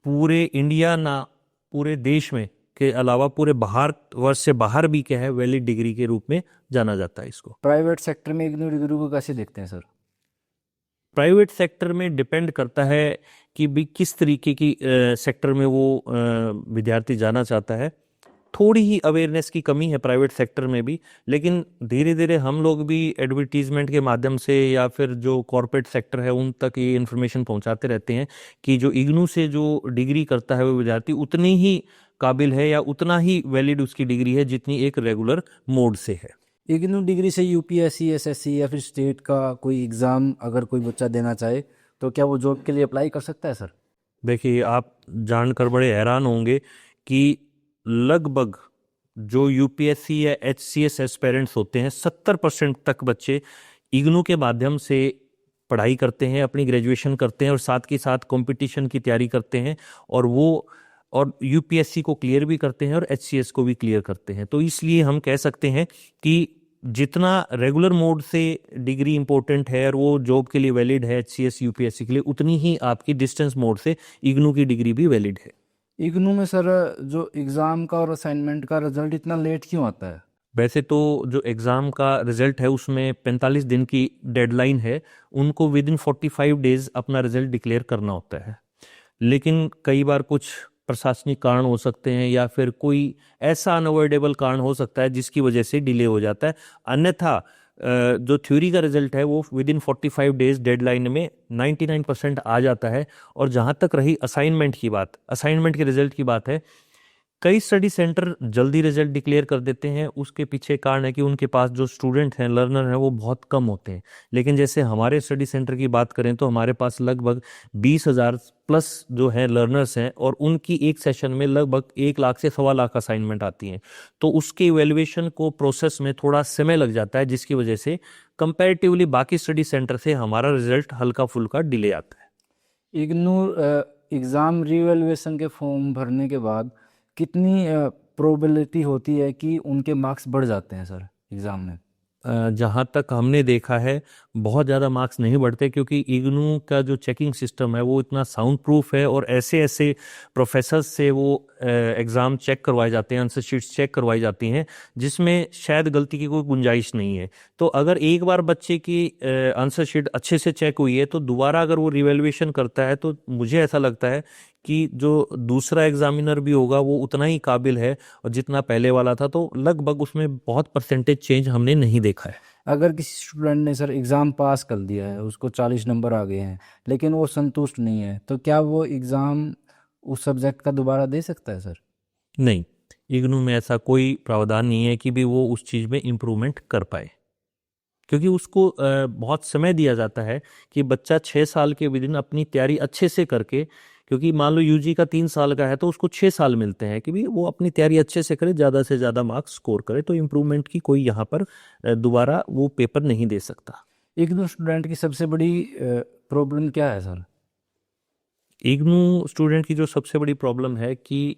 पूरे इंडिया ना पूरे देश में के अलावा पूरे भारतवर्ष से बाहर भी क्या है वैलिड डिग्री के रूप में जाना जाता है इसको। प्राइवेट सेक्टर में इग्नू डिग्री को कैसे देखते हैं सर? प्राइवेट सेक्टर में डिपेंड करता है कि भी किस तरीके की सेक्टर में वो विद्यार्थी जाना चाहता है। थोड़ी ही अवेयरनेस की कमी है प्राइवेट सेक्टर में भी, लेकिन धीरे धीरे हम लोग भी एडवर्टीजमेंट के माध्यम से या फिर जो कॉर्पोरेट सेक्टर है उन तक ये इन्फॉर्मेशन पहुंचाते रहते हैं कि जो इग्नू से जो डिग्री करता है वो विद्यार्थी उतनी ही काबिल है या उतना ही वैलिड उसकी डिग्री है जितनी एक रेगुलर मोड से है। इग्नू डिग्री से यूपीएससी, एसएससी या फिर स्टेट का कोई एग्ज़ाम अगर कोई बच्चा देना चाहे तो क्या वो जॉब के लिए अप्लाई कर सकता है सर? देखिए, आप जानकर बड़े हैरान होंगे कि लगभग जो यूपीएससी या एचसीएस एस्पिरेंट्स होते हैं 70% तक बच्चे इग्नू के माध्यम से पढ़ाई करते हैं, अपनी ग्रेजुएशन करते हैं और साथ के साथ कंपटीशन की तैयारी करते हैं और यूपीएससी को क्लियर भी करते हैं और एचसीएस को भी क्लियर करते हैं। तो इसलिए हम कह सकते हैं कि जितना रेगुलर मोड से डिग्री इंपॉर्टेंट है और वो जॉब के लिए वैलिड है एचसीएस यूपीएससी के लिए, उतनी ही आपकी डिस्टेंस मोड से इग्नू की डिग्री भी वैलिड है। इग्नू में सर जो एग्ज़ाम का और असाइनमेंट का रिजल्ट इतना लेट क्यों आता है? वैसे तो जो एग्ज़ाम का रिजल्ट है उसमें 45 दिन की डेडलाइन है, उनको विद इन 45 डेज अपना रिजल्ट डिक्लेयर करना होता है। लेकिन कई बार कुछ प्रशासनिक कारण हो सकते हैं या फिर कोई ऐसा अनअवॉइडेबल कारण हो सकता है जिसकी वजह से डिले हो जाता है। अन्यथा जो थ्योरी का रिजल्ट है वो विद इन 45 डेज डेडलाइन में 99% आ जाता है। और जहाँ तक रही असाइनमेंट के रिजल्ट की बात है, कई स्टडी सेंटर जल्दी रिजल्ट डिक्लेयर कर देते हैं। उसके पीछे कारण है कि उनके पास जो स्टूडेंट हैं, लर्नर हैं, वो बहुत कम होते हैं। लेकिन जैसे हमारे स्टडी सेंटर की बात करें तो हमारे पास लगभग 20,000 प्लस जो है लर्नर्स हैं और उनकी एक सेशन में लगभग 1 लाख से 1.25 लाख असाइनमेंट आती हैं। तो उसके इवेल्युएशन को प्रोसेस में थोड़ा समय लग जाता है, जिसकी वजह से कंपैरेटिवली बाकी स्टडी सेंटर से हमारा रिजल्ट हल्का फुल्का डिले आता है। इग्नू एग्ज़ाम रीवैल्यूएशन के फॉर्म भरने के बाद कितनी प्रोबेबिलिटी होती है कि उनके मार्क्स बढ़ जाते हैं सर एग्ज़ाम में? जहाँ तक हमने देखा है बहुत ज़्यादा मार्क्स नहीं बढ़ते, क्योंकि इग्नू का जो चेकिंग सिस्टम है वो इतना साउंड प्रूफ है और ऐसे ऐसे प्रोफेसर्स से वो एग्ज़ाम चेक करवाए जाते हैं, आंसर शीट्स चेक करवाई जाती हैं जिसमें शायद गलती की कोई गुंजाइश नहीं है। तो अगर एक बार बच्चे की आंसर शीट अच्छे से चेक हुई है तो दोबारा अगर वो रिवैल्यूएशन करता है तो मुझे ऐसा लगता है कि जो दूसरा एग्जामिनर भी होगा वो उतना ही काबिल है और जितना पहले वाला था। तो लगभग उसमें बहुत परसेंटेज चेंज हमने नहीं देखा है। अगर किसी स्टूडेंट ने सर एग्ज़ाम पास कर दिया है, उसको 40 नंबर आ गए हैं, लेकिन वो संतुष्ट नहीं है, तो क्या वो एग्ज़ाम उस सब्जेक्ट का दोबारा दे सकता है सर? नहीं, इग्नू में ऐसा कोई प्रावधान नहीं है कि भी वो उस चीज़ में इम्प्रूवमेंट कर पाए, क्योंकि उसको बहुत समय दिया जाता है कि बच्चा 6 साल के विदिन अपनी तैयारी अच्छे से करके, क्योंकि मान लो यूजी का 3 साल का है तो उसको 6 साल मिलते हैं कि भी वो अपनी तैयारी अच्छे से करे, ज़्यादा से ज़्यादा मार्क्स स्कोर करे। तो इम्प्रूवमेंट की कोई यहाँ पर दोबारा वो पेपर नहीं दे सकता। इग्नू स्टूडेंट की सबसे बड़ी प्रॉब्लम क्या है सर? इग्नू स्टूडेंट की जो सबसे बड़ी प्रॉब्लम है कि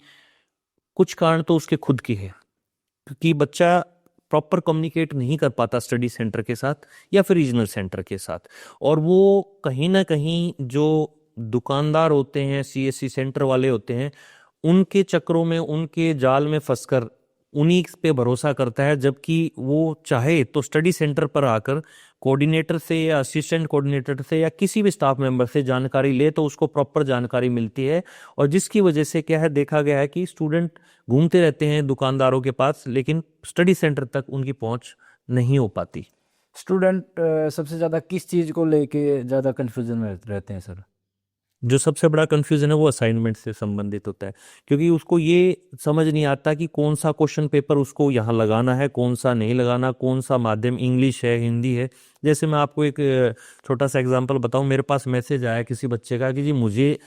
कुछ कारण तो उसके खुद की है, क्योंकि बच्चा प्रॉपर कम्युनिकेट नहीं कर पाता स्टडी सेंटर के साथ या फिर रीजनल सेंटर के साथ, और वो कहीं ना कहीं जो दुकानदार होते हैं, सीएससी सेंटर वाले होते हैं, उनके चक्रों में, उनके जाल में फंसकर उन्हीं पे भरोसा करता है। जबकि वो चाहे तो स्टडी सेंटर पर आकर कोऑर्डिनेटर से या असिस्टेंट कोऑर्डिनेटर से या किसी भी स्टाफ मेंबर से जानकारी ले तो उसको प्रॉपर जानकारी मिलती है। और जिसकी वजह से क्या है, देखा गया है कि स्टूडेंट घूमते रहते हैं दुकानदारों के पास, लेकिन स्टडी सेंटर तक उनकी पहुंच नहीं हो पाती। स्टूडेंट सबसे ज़्यादा किस चीज़ को लेके ज़्यादा कन्फ्यूजन में रहते हैं सर? जो सबसे बड़ा कंफ्यूजन है वो असाइनमेंट से संबंधित होता है, क्योंकि उसको ये समझ नहीं आता कि कौन सा क्वेश्चन पेपर उसको यहाँ लगाना है, कौन सा नहीं लगाना, कौन सा माध्यम इंग्लिश है, हिंदी है। जैसे मैं आपको एक छोटा सा एग्जांपल बताऊं, मेरे पास मैसेज आया किसी बच्चे का कि जी मुझे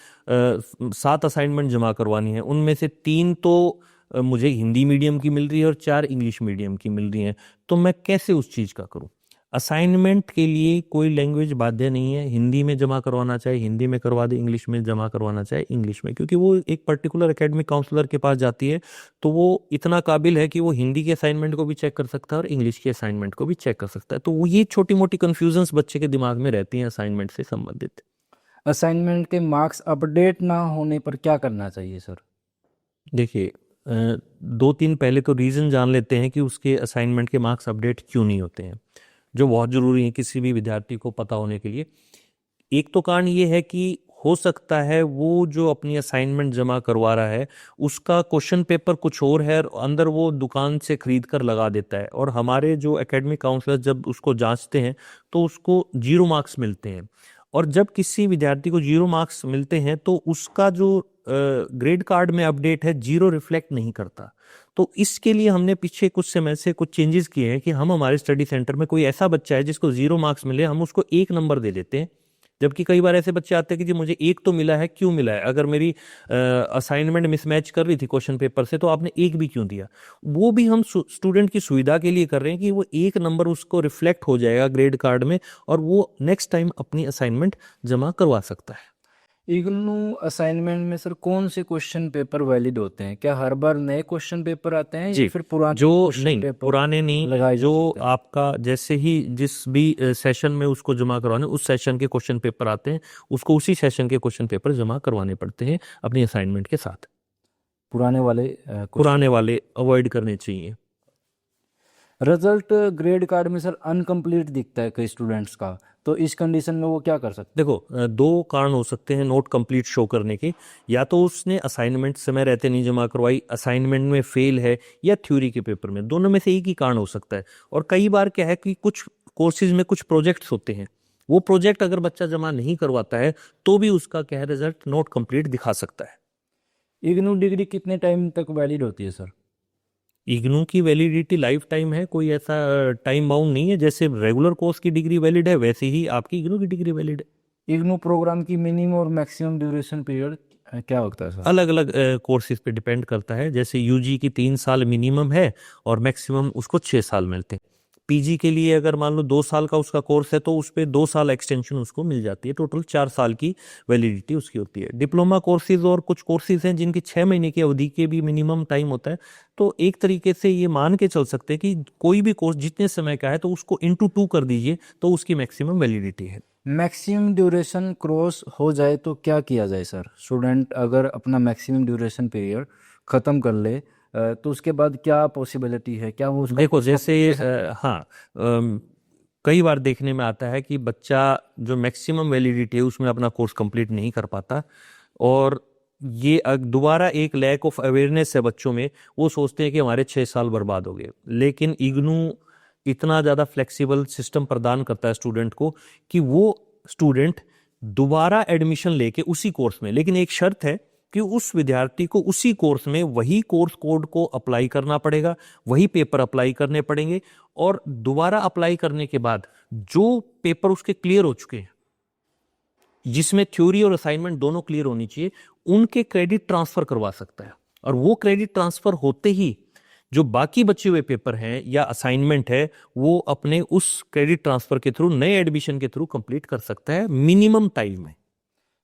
7 असाइनमेंट जमा करवानी है, उनमें से 3 तो मुझे हिंदी मीडियम की मिल रही है और 4 इंग्लिश मीडियम की मिल रही हैं, तो मैं कैसे उस चीज़ का करूँ। असाइनमेंट के लिए कोई लैंग्वेज बाध्य नहीं है, हिंदी में जमा करवाना चाहे हिंदी में करवा दे, इंग्लिश में जमा करवाना चाहे इंग्लिश में, क्योंकि वो एक पर्टिकुलर एकेडमिक काउंसलर के पास जाती है तो वो इतना काबिल है कि वो हिंदी के असाइनमेंट को भी चेक कर सकता है और इंग्लिश के असाइनमेंट को भी चेक कर सकता है। तो वो ये छोटी मोटी कन्फ्यूजन्स बच्चे के दिमाग में रहती हैं असाइनमेंट से संबंधित। असाइनमेंट के मार्क्स अपडेट ना होने पर क्या करना चाहिए सर? देखिए, 2-3 पहले तो रीज़न जान लेते हैं कि उसके असाइनमेंट के मार्क्स अपडेट क्यों नहीं होते हैं, जो बहुत ज़रूरी है किसी भी विद्यार्थी को पता होने के लिए। एक तो कारण ये है कि हो सकता है वो जो अपनी असाइनमेंट जमा करवा रहा है उसका क्वेश्चन पेपर कुछ और है और अंदर वो दुकान से खरीद कर लगा देता है, और हमारे जो एकेडमिक काउंसलर जब उसको जांचते हैं तो उसको 0 मार्क्स मिलते हैं। और जब किसी विद्यार्थी को 0 मार्क्स मिलते हैं तो उसका जो ग्रेड कार्ड में अपडेट है, जीरो रिफ्लेक्ट नहीं करता। तो इसके लिए हमने पीछे कुछ समय से कुछ चेंजेस किए हैं कि हम हमारे स्टडी सेंटर में कोई ऐसा बच्चा है जिसको 0 मार्क्स मिले, हम उसको 1 नंबर दे देते हैं। जबकि कई बार ऐसे बच्चे आते हैं कि जी मुझे 1 तो मिला है, क्यों मिला है? अगर मेरी असाइनमेंट मिसमैच कर रही थी क्वेश्चन पेपर से, तो आपने 1 भी क्यों दिया? वो भी हम स्टूडेंट की सुविधा के लिए कर रहे हैं कि वो 1 नंबर उसको रिफ्लेक्ट हो जाएगा ग्रेड कार्ड में, और वो नेक्स्ट टाइम अपनी असाइनमेंट जमा करवा सकता है। इग्नू असाइनमेंट में सर कौन से क्वेश्चन पेपर वैलिड होते हैं? क्या हर बार नए क्वेश्चन पेपर आते हैं जी, या फिर पुराने जो क्वेश्चन नहीं, पेपर पुराने नहीं, लगाए जा जो सकते हैं? आपका जैसे ही जिस भी सेशन में उसको जमा करवाने, उस सेशन के क्वेश्चन पेपर आते हैं, उसको उसी सेशन के क्वेश्चन पेपर जमा करवाने पड़ते हैं अपनी असाइनमेंट के साथ। पुराने वाले क्वेश्चन। पुराने वाले अवॉइड करने चाहिए। रिजल्ट ग्रेड कार्ड में सर अनकम्प्लीट दिखता है कई स्टूडेंट्स का, तो इस कंडीशन में वो क्या कर सकते देखो, 2 कारण हो सकते हैं नोट कंप्लीट शो करने के। या तो उसने असाइनमेंट समय रहते नहीं जमा करवाई, असाइनमेंट में फेल है, या थ्योरी के पेपर में, दोनों में से एक ही कारण हो सकता है। और कई बार क्या है कि कुछ कोर्सेज में कुछ प्रोजेक्ट्स होते हैं, वो प्रोजेक्ट अगर बच्चा जमा नहीं करवाता है तो भी उसका क्या है, रिजल्ट नोट कंप्लीट दिखा सकता है। हैं? इग्नू डिग्री कितने टाइम तक वैलिड होती है सर? इग्नू की वैलिडिटी लाइफ टाइम है, कोई ऐसा टाइम बाउंड नहीं है। जैसे रेगुलर कोर्स की डिग्री वैलिड है, वैसे ही आपकी इग्नू की डिग्री वैलिड है। इग्नू प्रोग्राम की मिनिमम और मैक्सिमम ड्यूरेशन पीरियड क्या होता है सर? अलग अलग कोर्सेज पे डिपेंड करता है। जैसे यूजी की 3 साल मिनिमम है और मैक्सिमम उसको 6 साल मिलते हैं। पीजी के लिए अगर मान लो 2 साल का उसका कोर्स है तो उस पर 2 साल एक्सटेंशन उसको मिल जाती है, टोटल 4 साल की वैलिडिटी उसकी होती है। डिप्लोमा कोर्सेज और कुछ कोर्सेज हैं जिनकी 6 महीने की अवधि के भी मिनिमम टाइम होता है। तो एक तरीके से ये मान के चल सकते हैं कि कोई भी कोर्स जितने समय का है तो उसको इंटू 2 कर दीजिए तो उसकी मैक्सिमम वैलिडिटी है। मैक्सिमम ड्यूरेशन क्रॉस हो जाए तो क्या किया जाए सर? स्टूडेंट अगर अपना मैक्सिमम ड्यूरेशन पीरियड ख़त्म कर ले तो उसके बाद क्या पॉसिबिलिटी है? क्या वो उसका देखो, जैसे हाँ, कई बार देखने में आता है कि बच्चा जो मैक्सिमम वैलिडिटी है उसमें अपना कोर्स कंप्लीट नहीं कर पाता, और ये दोबारा एक लैक ऑफ अवेयरनेस है बच्चों में। वो सोचते हैं कि हमारे 6 साल बर्बाद हो गए। लेकिन इग्नू इतना ज़्यादा फ्लेक्सिबल सिस्टम प्रदान करता है स्टूडेंट को कि वो स्टूडेंट दोबारा एडमिशन लेके उसी कोर्स में, लेकिन एक शर्त है कि उस विद्यार्थी को उसी कोर्स में वही कोर्स कोड को अप्लाई करना पड़ेगा, वही पेपर अप्लाई करने पड़ेंगे, और दोबारा अप्लाई करने के बाद जो पेपर उसके क्लियर हो चुके हैं, जिसमें थ्योरी और असाइनमेंट दोनों क्लियर होनी चाहिए, उनके क्रेडिट ट्रांसफर करवा सकता है। और वो क्रेडिट ट्रांसफर होते ही जो बाकी बचे हुए पेपर हैं या असाइनमेंट है वो अपने उस क्रेडिट ट्रांसफर के थ्रू, नए एडमिशन के थ्रू कंप्लीट कर सकता है मिनिमम टाइम में।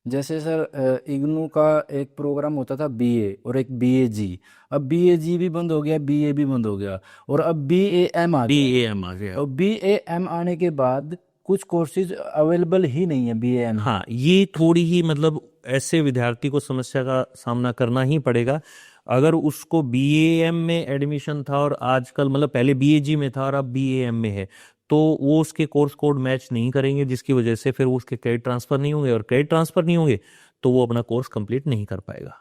जैसे सर इग्नू का एक प्रोग्राम होता था बीए और एक बीएजी, अब बीएजी भी बंद हो गया, बीए भी बंद हो गया, और अब बीएएम आ गया। बीएएम आ गया। और बीएएम आने के बाद कुछ कोर्सेज अवेलेबल ही नहीं है बीएएम। हाँ, ये थोड़ी ही मतलब ऐसे विद्यार्थी को समस्या का सामना करना ही पड़ेगा। अगर उसको बीएएम में एडमिशन था और आजकल मतलब पहले बीएजी में था और अब बीएएम में है, तो वो उसके कोर्स कोड मैच नहीं करेंगे, जिसकी वजह से फिर उसके क्रेडिट ट्रांसफर नहीं होंगे, और क्रेडिट ट्रांसफर नहीं होंगे तो वो अपना कोर्स कंप्लीट नहीं कर पाएगा।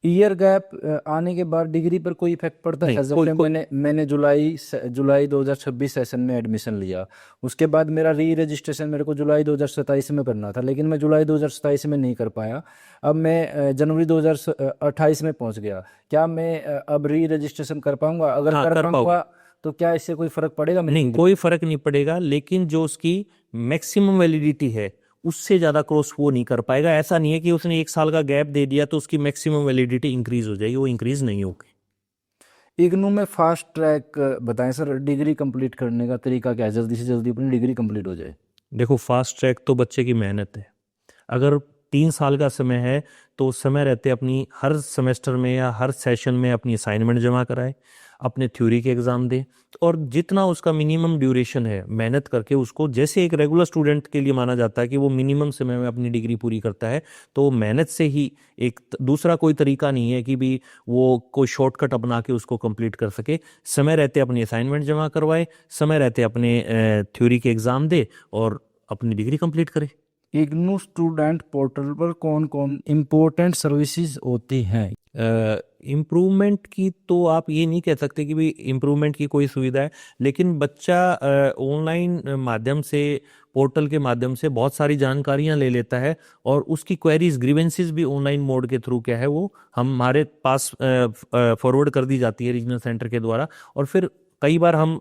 ईयर गैप आने के बाद डिग्री पर कोई इफेक्ट पड़ता है? नहीं, जैसे मैंने जुलाई 2026 सेशन में एडमिशन लिया, उसके बाद मेरा री रजिस्ट्रेशन मेरे को जुलाई 2027 में करना था, लेकिन मैं जुलाई 2027 में नहीं कर पाया। अब मैं जनवरी 2028 में पहुंच गया। क्या मैं अब री रजिस्ट्रेशन कर पाऊंगा? अगर हाँ, कर कर पाऊंगा पाओगे। तो क्या इससे कोई फर्क पड़ेगा? नहीं, कोई फर्क नहीं पड़ेगा, लेकिन जो उसकी मैक्सिमम वैलिडिटी है उससे ज्यादा क्रॉस वो नहीं कर पाएगा। ऐसा नहीं है कि उसने 1 साल का गैप दे दिया तो उसकी मैक्सिमम वैलिडिटी इंक्रीज हो जाएगी, वो इंक्रीज नहीं होगी। इग्नू में फास्ट ट्रैक बताएं सर, डिग्री कंप्लीट करने का तरीका क्या है, जल्दी से जल्दी अपनी डिग्री कंप्लीट हो जाए? देखो, फास्ट ट्रैक तो बच्चे की मेहनत है। अगर 3 साल का समय है तो उस समय रहते अपनी हर सेमेस्टर में या हर सेशन में अपनी असाइनमेंट जमा कराए, अपने थ्योरी के एग्ज़ाम दे, और जितना उसका मिनिमम ड्यूरेशन है मेहनत करके उसको, जैसे एक रेगुलर स्टूडेंट के लिए माना जाता है कि वो मिनिमम समय में अपनी डिग्री पूरी करता है, तो मेहनत से ही एक दूसरा कोई तरीका नहीं है कि भी वो कोई शॉर्टकट अपना के उसको कंप्लीट कर सके। समय रहते अपनी असाइनमेंट जमा करवाए, समय रहते अपने थ्योरी के एग्ज़ाम दे और अपनी डिग्री कंप्लीट करे। इग्नू स्टूडेंट पोर्टल पर कौन कौन इम्पोर्टेंट सर्विसेज होती हैं? इम्प्रूवमेंट की तो आप ये नहीं कह सकते कि भाई इम्प्रूवमेंट की कोई सुविधा है, लेकिन बच्चा ऑनलाइन माध्यम से, पोर्टल के माध्यम से बहुत सारी जानकारियां ले लेता है और उसकी क्वेरीज, ग्रीवेंसेस भी ऑनलाइन मोड के थ्रू क्या है वो हमारे पास फॉरवर्ड कर दी जाती है रीजनल सेंटर के द्वारा। और फिर कई बार हम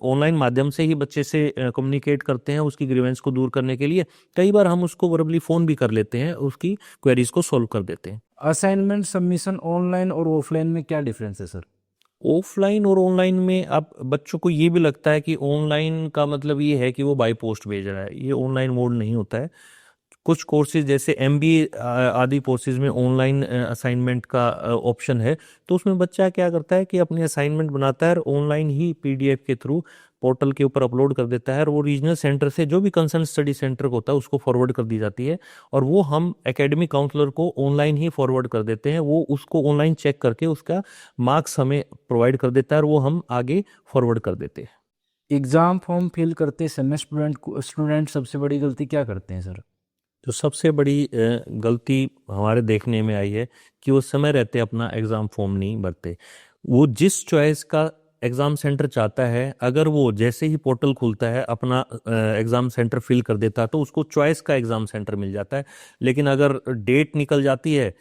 ऑनलाइन माध्यम से ही बच्चे से कम्युनिकेट करते हैं उसकी ग्रीवेंस को दूर करने के लिए। कई बार हम उसको वर्बली फ़ोन भी कर लेते हैं, उसकी क्वेरीज को सॉल्व कर देते हैं। असाइनमेंट सबमिशन ऑनलाइन और ऑफलाइन में क्या डिफरेंस है सर? ऑफलाइन और ऑनलाइन में अब बच्चों को ये भी लगता है कि ऑनलाइन का मतलब ये है कि वो बाय पोस्ट भेज रहा है, ये ऑनलाइन मोड नहीं होता है। कुछ कोर्सेज जैसे एमबीए आदि कोर्सेज में ऑनलाइन असाइनमेंट का ऑप्शन है, तो उसमें बच्चा क्या करता है कि अपनी असाइनमेंट बनाता है और ऑनलाइन ही पीडीएफ के थ्रू पोर्टल के ऊपर अपलोड कर देता है और वो रीजनल सेंटर से जो भी कंसर्न स्टडी सेंटर होता है उसको फॉरवर्ड कर दी जाती है और वो हम एकेडमिक काउंसलर को ऑनलाइन ही फॉरवर्ड कर देते हैं। वो उसको ऑनलाइन चेक करके उसका मार्क्स हमें प्रोवाइड कर देता है और वो हम आगे फॉरवर्ड कर देते हैं। एग्ज़ाम फॉर्म फिल करते समय स्टूडेंट सबसे बड़ी गलती क्या करते हैं सर? जो सबसे बड़ी गलती हमारे देखने में आई है कि वो समय रहते अपना एग्ज़ाम फॉर्म नहीं भरते। वो जिस चॉइस का एग्ज़ाम सेंटर चाहता है, अगर वो जैसे ही पोर्टल खुलता है अपना एग्ज़ाम सेंटर फिल कर देता है तो उसको चॉइस का एग्ज़ाम सेंटर मिल जाता है। लेकिन अगर डेट निकल जाती है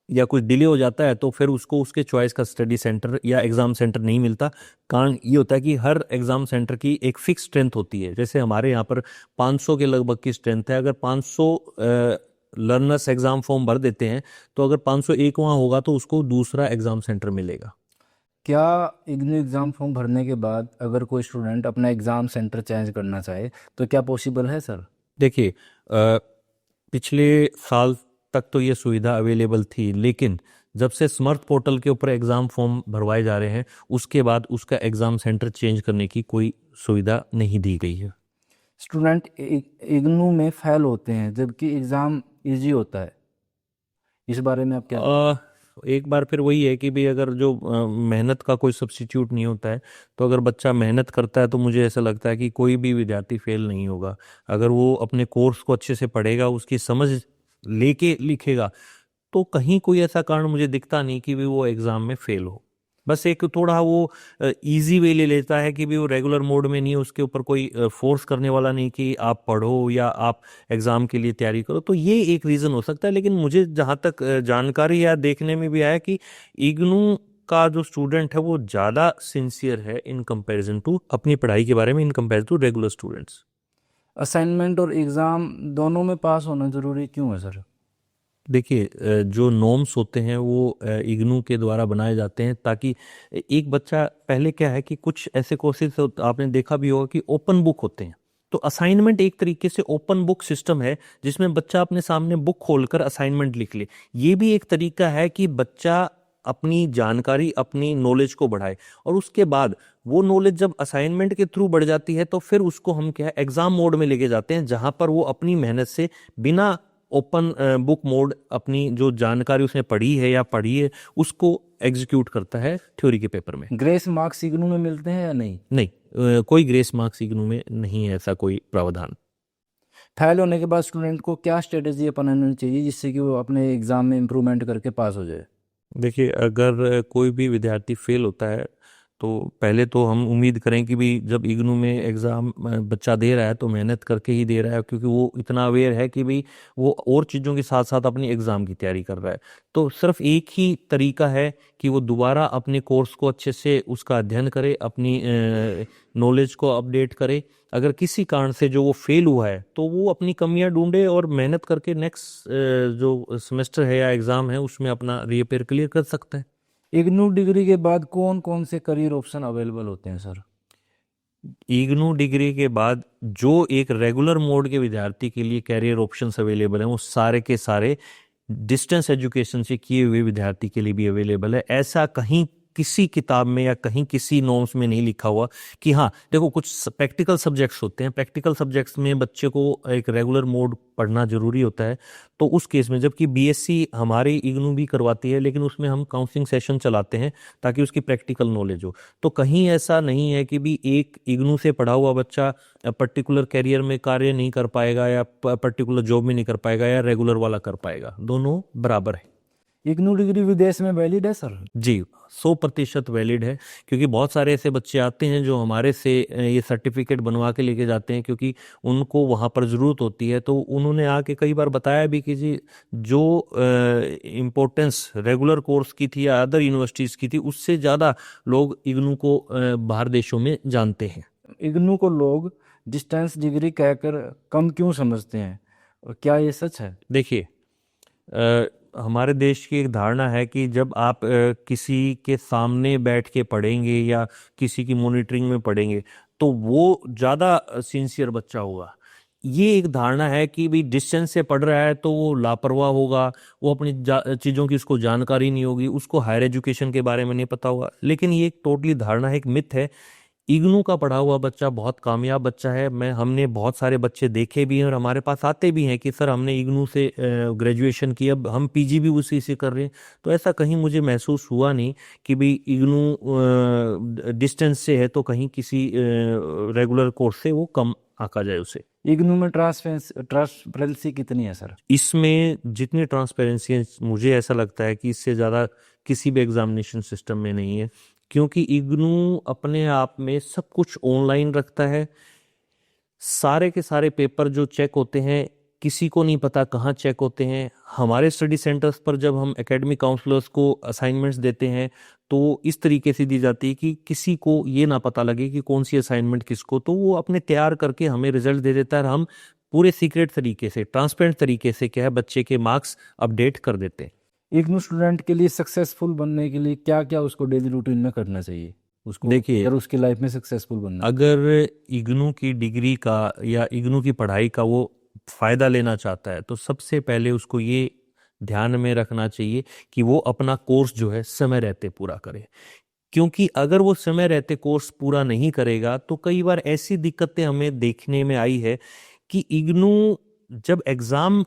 या कुछ डिले हो जाता है तो फिर उसको उसके चॉइस का स्टडी सेंटर या एग्ज़ाम सेंटर नहीं मिलता। कारण ये होता है कि हर एग्ज़ाम सेंटर की एक फिक्स स्ट्रेंथ होती है। जैसे हमारे यहाँ पर 500 के लगभग की स्ट्रेंथ है। अगर 500 लर्नर्स एग्ज़ाम फॉर्म भर देते हैं तो अगर 501 वहाँ होगा तो उसको दूसरा एग्ज़ाम सेंटर मिलेगा। क्या इग्नू एग्ज़ाम फॉर्म भरने के बाद अगर कोई स्टूडेंट अपना एग्ज़ाम सेंटर चेंज करना चाहे तो क्या पॉसिबल है सर? देखिए, पिछले साल तक तो ये सुविधा अवेलेबल थी, लेकिन जब से स्मर्थ पोर्टल के ऊपर एग्ज़ाम फॉर्म भरवाए जा रहे हैं उसके बाद उसका एग्ज़ाम सेंटर चेंज करने की कोई सुविधा नहीं दी गई है। स्टूडेंट इग्नू में फेल होते हैं जबकि एग्ज़ाम इजी होता है, इस बारे में आप क्या? एक बार फिर वही है कि भी अगर जो मेहनत का कोई सब्स्टिट्यूट नहीं होता है, तो अगर बच्चा मेहनत करता है तो मुझे ऐसा लगता है कि कोई भी विद्यार्थी फेल नहीं होगा। अगर वो अपने कोर्स को अच्छे से पढ़ेगा, उसकी समझ लेके लिखेगा, तो कहीं कोई ऐसा कारण मुझे दिखता नहीं कि भी वो एग्ज़ाम में फेल हो। बस एक थोड़ा वो इजी वे ले लेता है कि भी वो रेगुलर मोड में नहीं है, उसके ऊपर कोई फोर्स करने वाला नहीं कि आप पढ़ो या आप एग्ज़ाम के लिए तैयारी करो, तो ये एक रीज़न हो सकता है। लेकिन मुझे जहाँ तक जानकारी या देखने में भी आया कि इग्नू का जो स्टूडेंट है वो ज़्यादा सिंसियर है इन कंपैरिजन टू अपनी पढ़ाई के बारे में, in compare to regular students. Assignment और एग्ज़ाम दोनों में पास होना ज़रूरी क्यों है सर? देखिए, जो नॉर्म्स होते हैं वो इग्नू के द्वारा बनाए जाते हैं ताकि एक बच्चा, पहले क्या है कि कुछ ऐसे कोर्सेज आपने देखा भी होगा कि ओपन बुक होते हैं, तो असाइनमेंट एक तरीके से ओपन बुक सिस्टम है जिसमें बच्चा अपने सामने बुक खोलकर असाइनमेंट लिख ले। ये भी एक तरीका है कि बच्चा अपनी जानकारी, अपनी नॉलेज को बढ़ाए और उसके बाद वो नॉलेज जब असाइनमेंट के थ्रू बढ़ जाती है तो फिर उसको हम क्या है एग्जाम मोड में लेके जाते हैं, जहां पर वो अपनी मेहनत से बिना ओपन बुक मोड अपनी जो जानकारी उसने पढ़ी है या पढ़ी है उसको एग्जीक्यूट करता है थ्योरी के पेपर में। ग्रेस मार्क्स इग्नू में मिलते हैं या नहीं? नहीं, कोई ग्रेस मार्क्स इग्नू में नहीं है, ऐसा कोई प्रावधान। फेल होने के बाद स्टूडेंट को क्या स्ट्रेटेजी अपनानी चाहिए जिससे कि वो अपने एग्ज़ाम में इम्प्रूवमेंट करके पास हो जाए? देखिए, अगर कोई भी विद्यार्थी फेल होता है तो पहले तो हम उम्मीद करें कि भी जब इग्नू में एग्ज़ाम बच्चा दे रहा है तो मेहनत करके ही दे रहा है, क्योंकि वो इतना अवेयर है कि भाई वो और चीज़ों के साथ साथ अपनी एग्ज़ाम की तैयारी कर रहा है। तो सिर्फ एक ही तरीका है कि वो दोबारा अपने कोर्स को अच्छे से उसका अध्ययन करे, अपनी नॉलेज को अपडेट करे। अगर किसी कारण से जो वो फेल हुआ है तो वो अपनी कमियां ढूंढे और मेहनत करके नेक्स्ट जो सेमेस्टर है या एग्ज़ाम है उसमें अपना रीअपेयर क्लियर कर सकता है। इग्नू डिग्री के बाद कौन कौन से करियर ऑप्शन अवेलेबल होते हैं सर? इग्नू डिग्री के बाद जो एक रेगुलर मोड के विद्यार्थी के लिए कैरियर ऑप्शंस अवेलेबल हैं वो सारे के सारे डिस्टेंस एजुकेशन से किए हुए विद्यार्थी के लिए भी अवेलेबल है। ऐसा कहीं किसी किताब में या कहीं किसी नॉर्म्स में नहीं लिखा हुआ कि हाँ देखो कुछ प्रैक्टिकल सब्जेक्ट्स होते हैं, प्रैक्टिकल सब्जेक्ट्स में बच्चे को एक रेगुलर मोड पढ़ना जरूरी होता है, तो उस केस में जबकि बीएससी हमारी इग्नू भी करवाती है लेकिन उसमें हम काउंसलिंग सेशन चलाते हैं ताकि उसकी प्रैक्टिकल नॉलेज हो। तो कहीं ऐसा नहीं है कि भी एक इग्नू से पढ़ा हुआ बच्चा पर्टिकुलर कैरियर में कार्य नहीं कर पाएगा या पर्टिकुलर जॉब में नहीं कर पाएगा या रेगुलर वाला कर पाएगा, दोनों बराबर है। इग्नू डिग्री विदेश में वैलिड है सर? जी 100% वैलिड है, क्योंकि बहुत सारे ऐसे बच्चे आते हैं जो हमारे से ये सर्टिफिकेट बनवा के लेके जाते हैं, क्योंकि उनको वहाँ पर ज़रूरत होती है। तो उन्होंने आके कई बार बताया भी कि जी जो इम्पोर्टेंस रेगुलर कोर्स की थी या अदर यूनिवर्सिटीज़ की थी, उससे ज़्यादा लोग इग्नू को बाहर देशों में जानते हैं। इग्नू को लोग डिस्टेंस डिग्री कहकर कम क्यों समझते हैं, और क्या ये सच है? देखिए हमारे देश की एक धारणा है कि जब आप किसी के सामने बैठ के पढ़ेंगे या किसी की मॉनिटरिंग में पढ़ेंगे तो वो ज़्यादा सिंसियर बच्चा होगा। ये एक धारणा है कि भाई डिस्टेंस से पढ़ रहा है तो वो लापरवाह होगा, वो अपनी चीज़ों की उसको जानकारी नहीं होगी, उसको हायर एजुकेशन के बारे में नहीं पता होगा। लेकिन ये एक टोटली धारणा है, एक मिथ है। इग्नू का पढ़ा हुआ बच्चा बहुत कामयाब बच्चा है। हमने बहुत सारे बच्चे देखे भी हैं और हमारे पास आते भी हैं कि सर हमने इग्नू से ग्रेजुएशन की, अब हम पीजी भी उसी से कर रहे हैं। तो ऐसा कहीं मुझे महसूस हुआ नहीं कि भाई इग्नू डिस्टेंस से है तो कहीं किसी रेगुलर कोर्स से वो कम आंका जाए उसे। इग्नू में ट्रांसपेरेंसी कितनी है सर? इसमें जितनी ट्रांसपेरेंसी है मुझे ऐसा लगता है कि इससे ज़्यादा किसी भी एग्जामिनेशन सिस्टम में नहीं है, क्योंकि इग्नू अपने आप में सब कुछ ऑनलाइन रखता है। सारे के सारे पेपर जो चेक होते हैं किसी को नहीं पता कहाँ चेक होते हैं। हमारे स्टडी सेंटर्स पर जब हम एकेडमिक काउंसलर्स को असाइनमेंट्स देते हैं तो इस तरीके से दी जाती है कि किसी को ये ना पता लगे कि कौन सी असाइनमेंट किसको, तो वो अपने तैयार करके हमें रिजल्ट दे देता है और हम पूरे सीक्रेट तरीके से, ट्रांसपेरेंट तरीके से क्या है बच्चे के मार्क्स अपडेट कर देते हैं। इग्नू स्टूडेंट के लिए सक्सेसफुल बनने के लिए क्या क्या उसको डेली रूटीन में करना चाहिए उसको, देखिए, अगर उसकी लाइफ में सक्सेसफुल बनना है? अगर इग्नू की डिग्री का या इग्नू की पढ़ाई का वो फायदा लेना चाहता है तो सबसे पहले उसको ये ध्यान में रखना चाहिए कि वो अपना कोर्स जो है समय रहते पूरा करे। क्योंकि अगर वो समय रहते कोर्स पूरा नहीं करेगा तो कई बार ऐसी दिक्कतें हमें देखने में आई है कि इग्नू जब एग्जाम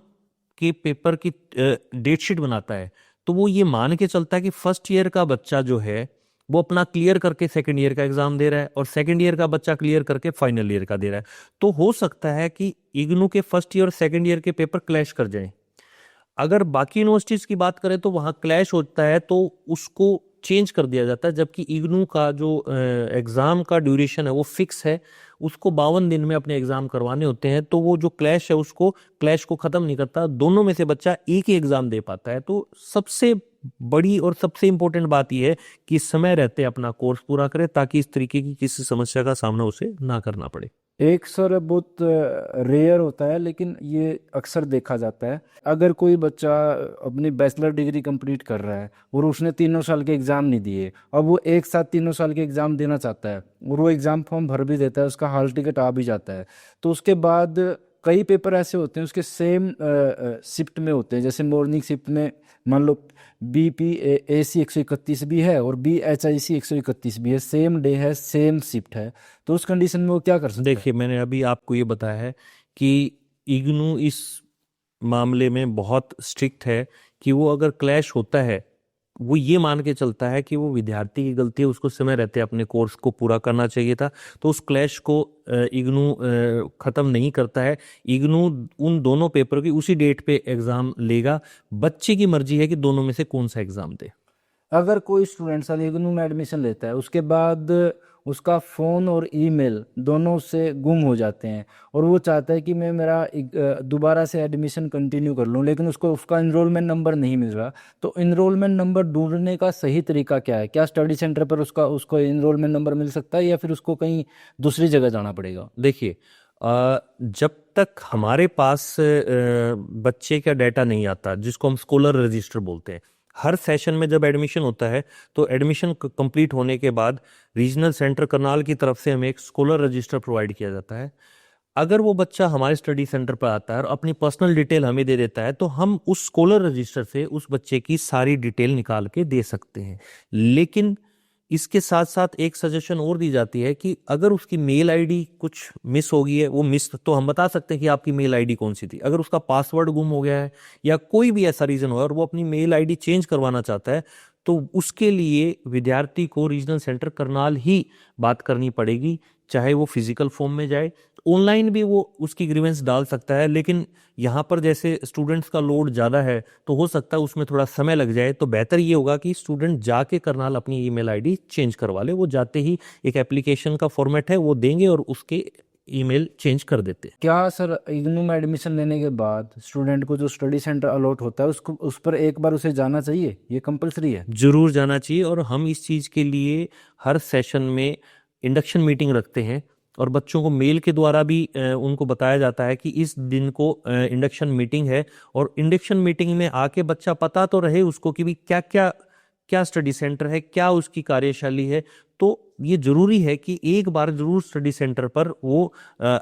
के पेपर की डेट शीट बनाता है तो वो ये मान के चलता है कि फर्स्ट ईयर का बच्चा जो है वो अपना क्लियर करके सेकंड ईयर का एग्जाम दे रहा है और सेकंड ईयर का बच्चा क्लियर करके फाइनल ईयर का दे रहा है। तो हो सकता है कि इग्नू के फर्स्ट ईयर और सेकंड ईयर के पेपर क्लैश कर जाएं। अगर बाकी यूनिवर्सिटीज की बात करें तो वहां क्लैश होता है तो उसको चेंज कर दिया जाता है, जबकि इग्नू का जो एग्जाम का ड्यूरेशन है वो फिक्स है, उसको 52 दिन में अपने एग्जाम करवाने होते हैं। तो वो जो क्लैश है उसको क्लैश को खत्म नहीं करता, दोनों में से बच्चा एक ही एग्जाम दे पाता है। तो सबसे बड़ी और सबसे इंपॉर्टेंट बात यह है कि समय रहते अपना कोर्स पूरा करे ताकि इस तरीके की किसी समस्या का सामना उसे ना करना पड़े। एक सर बहुत रेयर होता है लेकिन ये अक्सर देखा जाता है, अगर कोई बच्चा अपनी बैचलर डिग्री कंप्लीट कर रहा है और उसने 3 साल के एग्ज़ाम नहीं दिए, अब वो एक साथ 3 साल के एग्ज़ाम देना चाहता है और वो एग्ज़ाम फॉर्म भर भी देता है, उसका हॉल टिकट आ भी जाता है, तो उसके बाद कई पेपर ऐसे होते हैं उसके सेम शिफ्ट में होते हैं। जैसे मॉर्निंग शिफ्ट में मान लो BPAC 131 भी है और BHIC 131 भी है, सेम डे है, सेम शिफ्ट है, तो उस कंडीशन में वो क्या कर सकते हैं? देखिए, मैंने अभी आपको ये बताया है कि इग्नू इस मामले में बहुत स्ट्रिक्ट है कि वो अगर क्लैश होता है वो ये मान के चलता है कि वो विद्यार्थी की गलती है, उसको समय रहते अपने कोर्स को पूरा करना चाहिए था। तो उस क्लैश को इग्नू ख़त्म नहीं करता है। इग्नू उन दोनों पेपर की उसी डेट पे एग्ज़ाम लेगा, बच्चे की मर्जी है कि दोनों में से कौन सा एग्ज़ाम दे। अगर कोई स्टूडेंट सर इग्नू में एडमिशन लेता है उसके बाद उसका फ़ोन और ईमेल दोनों से गुम हो जाते हैं और वो चाहता है कि मैं मेरा दोबारा से एडमिशन कंटिन्यू कर लूँ, लेकिन उसको उसका इनरोलमेंट नंबर नहीं मिल रहा, तो इनरोलमेंट नंबर ढूंढने का सही तरीका क्या है? क्या स्टडी सेंटर पर उसको इनरोलमेंट नंबर मिल सकता है या फिर उसको कहीं दूसरी जगह जाना पड़ेगा? देखिए, जब तक हमारे पास बच्चे का डाटा नहीं आता जिसको हम स्कॉलर रजिस्टर बोलते हैं, हर सेशन में जब एडमिशन होता है तो एडमिशन कंप्लीट होने के बाद रीजनल सेंटर करनाल की तरफ से हमें एक स्कॉलर रजिस्टर प्रोवाइड किया जाता है। अगर वो बच्चा हमारे स्टडी सेंटर पर आता है और अपनी पर्सनल डिटेल हमें दे देता है तो हम उस स्कॉलर रजिस्टर से उस बच्चे की सारी डिटेल निकाल के दे सकते हैं। लेकिन इसके साथ साथ एक सजेशन और दी जाती है कि अगर उसकी मेल आईडी कुछ मिस हो गई है, वो मिस तो हम बता सकते हैं कि आपकी मेल आईडी कौन सी थी। अगर उसका पासवर्ड गुम हो गया है या कोई भी ऐसा रीज़न हो और वो अपनी मेल आईडी चेंज करवाना चाहता है तो उसके लिए विद्यार्थी को रीजनल सेंटर करनाल ही बात करनी पड़ेगी, चाहे वो फिजिकल फॉर्म में जाए ऑनलाइन भी वो उसकी ग्रीवेंस डाल सकता है, लेकिन यहाँ पर जैसे स्टूडेंट्स का लोड ज़्यादा है तो हो सकता है उसमें थोड़ा समय लग जाए। तो बेहतर ये होगा कि स्टूडेंट जाके करनाल अपनी ईमेल आईडी चेंज करवा ले। वो जाते ही एक एप्लीकेशन का फॉर्मेट है वो देंगे और उसके ईमेल चेंज कर देते हैं। क्या सर इग्नू में एडमिशन लेने के बाद स्टूडेंट को जो स्टडी सेंटर अलॉट होता है उसको उस पर एक बार उसे जाना चाहिए, ये कंपलसरी है? जरूर जाना चाहिए, और हम इस चीज़ के लिए हर सेशन में इंडक्शन मीटिंग रखते हैं और बच्चों को मेल के द्वारा भी उनको बताया जाता है कि इस दिन को इंडक्शन मीटिंग है। और इंडक्शन मीटिंग में आके बच्चा पता तो रहे उसको कि भी क्या क्या क्या स्टडी सेंटर है, क्या उसकी कार्यशैली है। तो ये जरूरी है कि एक बार जरूर स्टडी सेंटर पर वो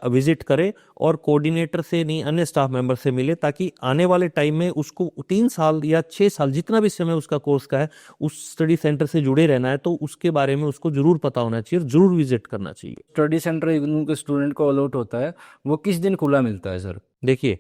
विजिट करे और कोऑर्डिनेटर से नहीं अन्य स्टाफ मेंबर से मिले, ताकि आने वाले टाइम में उसको 3 साल या 6 साल जितना भी समय उसका कोर्स का है उस स्टडी सेंटर से जुड़े रहना है, तो उसके बारे में उसको जरूर पता होना चाहिए, जरूर विजिट करना चाहिए। स्टडी सेंटर इग्नू के स्टूडेंट को अलॉट होता है, वो किस दिन खुला मिलता है सर? देखिए,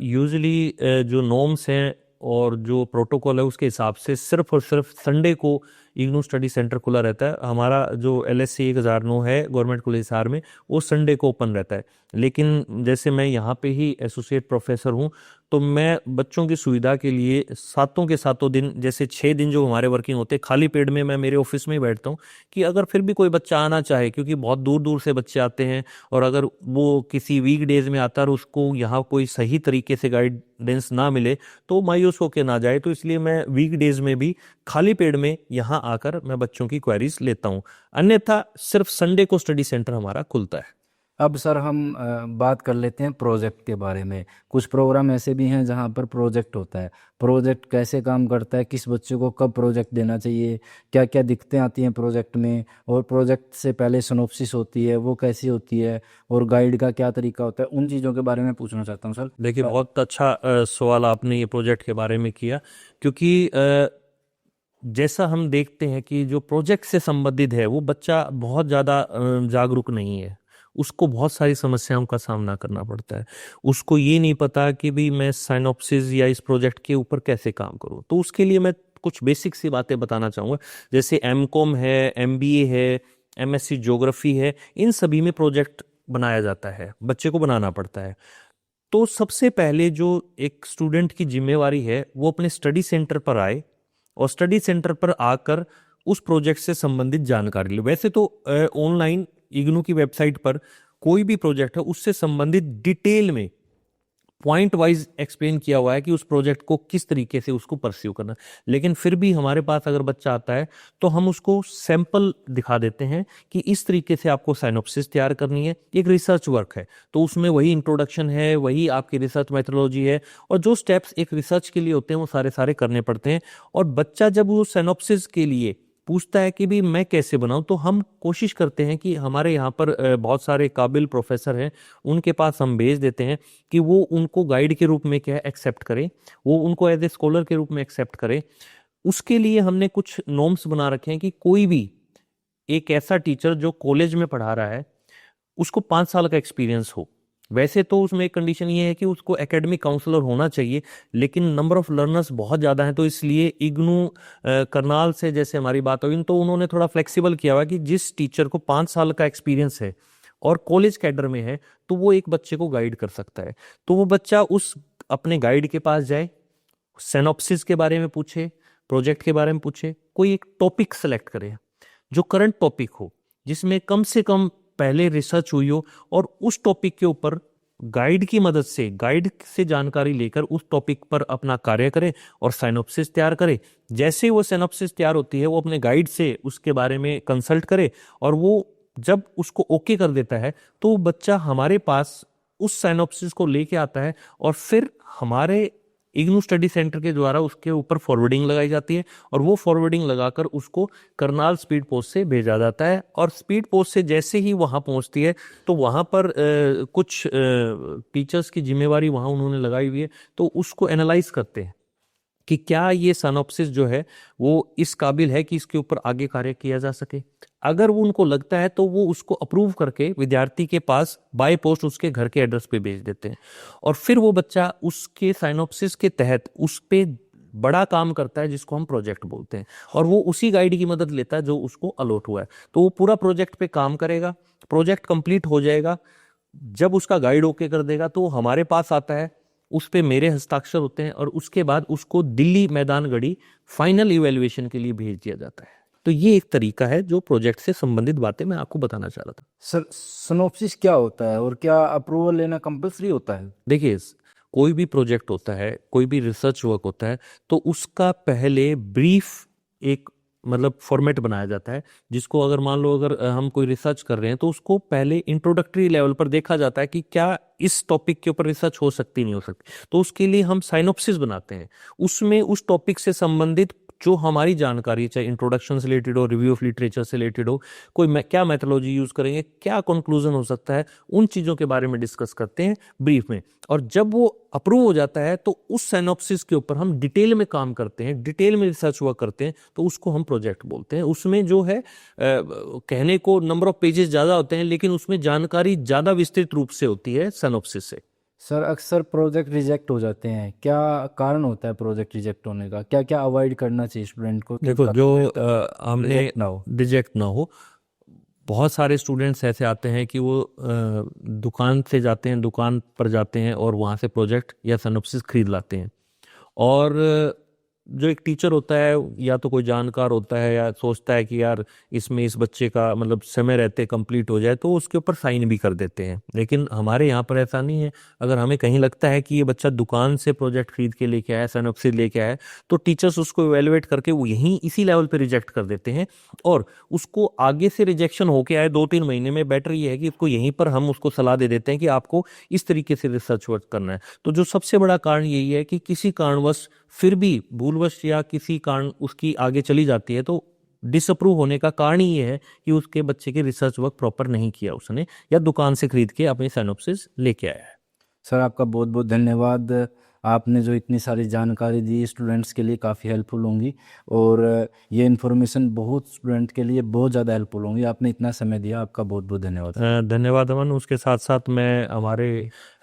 यूजुअली जो नॉर्म्स हैं और जो प्रोटोकॉल है उसके हिसाब से सिर्फ और सिर्फ संडे को इग्नू स्टडी सेंटर खुला रहता है। हमारा जो LSC 1009 है गवर्नमेंट कॉलेज हिसार में, वो संडे को ओपन रहता है। लेकिन जैसे मैं यहाँ पे ही एसोसिएट प्रोफेसर हूँ, तो मैं बच्चों की सुविधा के लिए सातों के सातों दिन, जैसे 6 दिन जो हमारे वर्किंग होते हैं खाली पेड में, मैं मेरे ऑफिस में ही बैठता हूँ कि अगर फिर भी कोई बच्चा आना चाहे, क्योंकि बहुत दूर दूर से बच्चे आते हैं, और अगर वो किसी वीक डेज में आता है और उसको यहाँ कोई सही तरीके से गाइडेंस ना मिले तो मायूस होके ना जाए। तो इसलिए मैं वीक डेज में भी खाली पेड में यहाँ आकर मैं बच्चों की क्वेरीज लेता हूँ। अन्यथा सिर्फ संडे को स्टडी सेंटर हमारा खुलता है। अब सर हम बात कर लेते हैं प्रोजेक्ट के बारे में। कुछ प्रोग्राम ऐसे भी हैं जहाँ पर प्रोजेक्ट होता है। प्रोजेक्ट कैसे काम करता है, किस बच्चे को कब प्रोजेक्ट देना चाहिए, क्या क्या दिक्कतें आती हैं प्रोजेक्ट में, और प्रोजेक्ट से पहले सिनॉप्सिस होती है वो कैसी होती है, और गाइड का क्या तरीका होता है, उन चीज़ों के बारे में पूछना चाहता हूँ सर। देखिए, बहुत अच्छा सवाल आपने ये प्रोजेक्ट के बारे में किया, क्योंकि जैसा हम देखते हैं कि जो प्रोजेक्ट से संबंधित है वो बच्चा बहुत ज़्यादा जागरूक नहीं है। उसको बहुत सारी समस्याओं का सामना करना पड़ता है। उसको ये नहीं पता कि भी मैं साइनॉप्सिस या इस प्रोजेक्ट के ऊपर कैसे काम करूं। तो उसके लिए मैं कुछ बेसिक सी बातें बताना चाहूँगा। जैसे MCOM है, MBA है, MSc ज्योग्राफी है, इन सभी में प्रोजेक्ट बनाया जाता है, बच्चे को बनाना पड़ता है। तो सबसे पहले जो एक स्टूडेंट की जिम्मेवारी है वो अपने स्टडी सेंटर पर आए और स्टडी सेंटर पर आकर उस प्रोजेक्ट से संबंधित जानकारी ले। वैसे तो ऑनलाइन इग्नू की वेबसाइट पर कोई भी प्रोजेक्ट है उससे संबंधित डिटेल में पॉइंट वाइज एक्सप्लेन किया हुआ है कि उस प्रोजेक्ट को किस तरीके से उसको परस्यू करना। लेकिन फिर भी हमारे पास अगर बच्चा आता है तो हम उसको सैंपल दिखा देते हैं कि इस तरीके से आपको साइनॉप्सिस तैयार करनी है। एक रिसर्च वर्क है तो उसमें वही इंट्रोडक्शन है, वही आपकी रिसर्च मेथोडोलॉजी है, और जो स्टेप्स एक रिसर्च के लिए होते हैं वो सारे सारे करने पड़ते हैं। और बच्चा जब वो साइनॉप्सिस के लिए पूछता है कि भी मैं कैसे बनाऊं, तो हम कोशिश करते हैं कि हमारे यहाँ पर बहुत सारे काबिल प्रोफेसर हैं, उनके पास हम भेज देते हैं कि वो उनको गाइड के रूप में क्या एक्सेप्ट करें, वो उनको एज ए स्कॉलर के रूप में एक्सेप्ट करें। उसके लिए हमने कुछ नॉर्म्स बना रखे हैं कि कोई भी एक ऐसा टीचर जो कॉलेज में पढ़ा रहा है उसको 5 साल का एक्सपीरियंस हो। वैसे तो उसमें एक कंडीशन ये है कि उसको एकेडमिक काउंसलर होना चाहिए, लेकिन नंबर ऑफ लर्नर्स बहुत ज़्यादा हैं, तो इसलिए इग्नू करनाल से जैसे हमारी बात हुई तो उन्होंने थोड़ा फ्लेक्सिबल किया हुआ कि जिस टीचर को 5 साल का एक्सपीरियंस है और कॉलेज कैडर में है तो वो एक बच्चे को गाइड कर सकता है। तो वो बच्चा उस अपने गाइड के पास जाए, सिनॉप्सिस के बारे में पूछे, प्रोजेक्ट के बारे में पूछे, कोई एक टॉपिक सेलेक्ट करे जो करंट टॉपिक हो, जिसमें कम से कम पहले रिसर्च हुई हो, और उस टॉपिक के ऊपर गाइड की मदद से, गाइड से जानकारी लेकर उस टॉपिक पर अपना कार्य करे और साइनॉप्सिस तैयार करे। जैसे वो साइनॉप्सिस तैयार होती है वो अपने गाइड से उसके बारे में कंसल्ट करे, और वो जब उसको ओके कर देता है तो बच्चा हमारे पास उस साइनॉप्सिस को लेके आता है, और फिर हमारे इग्नू स्टडी सेंटर के द्वारा उसके ऊपर फॉरवर्डिंग लगाई जाती है, और वो फॉरवर्डिंग लगाकर उसको करनाल स्पीड पोस्ट से भेजा जाता है। और स्पीड पोस्ट से जैसे ही वहाँ पहुँचती है तो वहाँ पर कुछ टीचर्स की जिम्मेवारी वहाँ उन्होंने लगाई हुई है, तो उसको एनालाइज करते हैं कि क्या ये साइनॉप्सिस जो है वो इस काबिल है कि इसके ऊपर आगे कार्य किया जा सके। अगर वो उनको लगता है तो वो उसको अप्रूव करके विद्यार्थी के पास बाय पोस्ट उसके घर के एड्रेस पे भेज देते हैं, और फिर वो बच्चा उसके साइनॉप्सिस के तहत उस पे बड़ा काम करता है जिसको हम प्रोजेक्ट बोलते हैं, और वो उसी गाइड की मदद लेता है जो उसको अलॉट हुआ है। तो वो पूरा प्रोजेक्ट पे काम करेगा, प्रोजेक्ट कंप्लीट हो जाएगा, जब उसका गाइड ओके कर देगा तो हमारे पास आता है, उस पे मेरे हस्ताक्षर होते हैं और उसके बाद उसको दिल्ली मैदान गढ़ी फाइनल इवैल्यूएशन के लिए भेज दिया जाता है। तो ये एक तरीका है जो प्रोजेक्ट से संबंधित बातें मैं आपको बताना चाह रहा था। सर सिनॉप्सिस क्या होता है और क्या अप्रूवल लेना कंपलसरी होता है? देखिए, कोई भी प्रोजेक्ट होता है, कोई भी रिसर्च वर्क होता है, तो उसका पहले ब्रीफ एक मतलब फॉर्मेट बनाया जाता है, जिसको अगर मान लो अगर हम कोई रिसर्च कर रहे हैं तो उसको पहले इंट्रोडक्टरी लेवल पर देखा जाता है कि क्या इस टॉपिक के ऊपर रिसर्च हो सकती नहीं हो सकती। तो उसके लिए हम साइनोप्सिस बनाते हैं, उसमें उस टॉपिक से संबंधित जो हमारी जानकारी, चाहे इंट्रोडक्शन से रिलेटेड हो, रिव्यू ऑफ लिटरेचर से रिलेटेड हो, क्या मेथोलॉजी यूज करेंगे, क्या कंक्लूजन हो सकता है, उन चीजों के बारे में डिस्कस करते हैं ब्रीफ में। और जब वो अप्रूव हो जाता है तो उस साइनॉप्सिस के ऊपर हम डिटेल में काम करते हैं, डिटेल में रिसर्च वर्क करते हैं, तो उसको हम प्रोजेक्ट बोलते हैं। उसमें जो है कहने को नंबर ऑफ पेजेस ज्यादा होते हैं, लेकिन उसमें जानकारी ज्यादा विस्तृत रूप से होती है साइनॉप्सिस से। सर अक्सर प्रोजेक्ट रिजेक्ट हो जाते हैं, क्या कारण होता है प्रोजेक्ट रिजेक्ट होने का? क्या क्या अवॉइड करना चाहिए स्टूडेंट को? देखो, जो हमने Reject ना हो। रिजेक्ट ना हो, बहुत सारे स्टूडेंट्स ऐसे आते हैं कि वो दुकान से जाते हैं, दुकान पर जाते हैं और वहाँ से प्रोजेक्ट या सिनॉप्सिस खरीद लाते हैं। और जो एक टीचर होता है या तो कोई जानकार होता है या सोचता है कि यार इसमें इस बच्चे का मतलब समय रहते कंप्लीट हो जाए, तो उसके ऊपर साइन भी कर देते हैं। लेकिन हमारे यहाँ पर ऐसा नहीं है। अगर हमें कहीं लगता है कि ये बच्चा दुकान से प्रोजेक्ट खरीद के लेके आया, सिनॉप्सिस लेके आया, तो टीचर्स उसको इवेलुएट करके वो यहीं इसी लेवल पे रिजेक्ट कर देते हैं। और उसको आगे से रिजेक्शन होके आए 2-3 महीने में, बेटर ये है कि उसको यहीं पर हम उसको सलाह दे देते हैं कि आपको इस तरीके से रिसर्च वर्क करना है। तो जो सबसे बड़ा कारण यही है कि किसी कारणवश फिर भी भूलवश या किसी कारण उसकी आगे चली जाती है, तो डिसअप्रूव होने का कारण ही ये है कि उसके बच्चे के रिसर्च वर्क प्रॉपर नहीं किया उसने, या दुकान से खरीद के अपनी सिनॉप्सिस लेके आया है। सर आपका बहुत बहुत धन्यवाद। आपने जो इतनी सारी जानकारी दी स्टूडेंट्स के लिए काफ़ी हेल्पफुल होंगी, और ये इन्फॉर्मेशन बहुत स्टूडेंट के लिए बहुत ज़्यादा हेल्पफुल होंगी। आपने इतना समय दिया, आपका बहुत बहुत धन्यवाद। धन्यवाद अमन। उसके साथ साथ मैं हमारे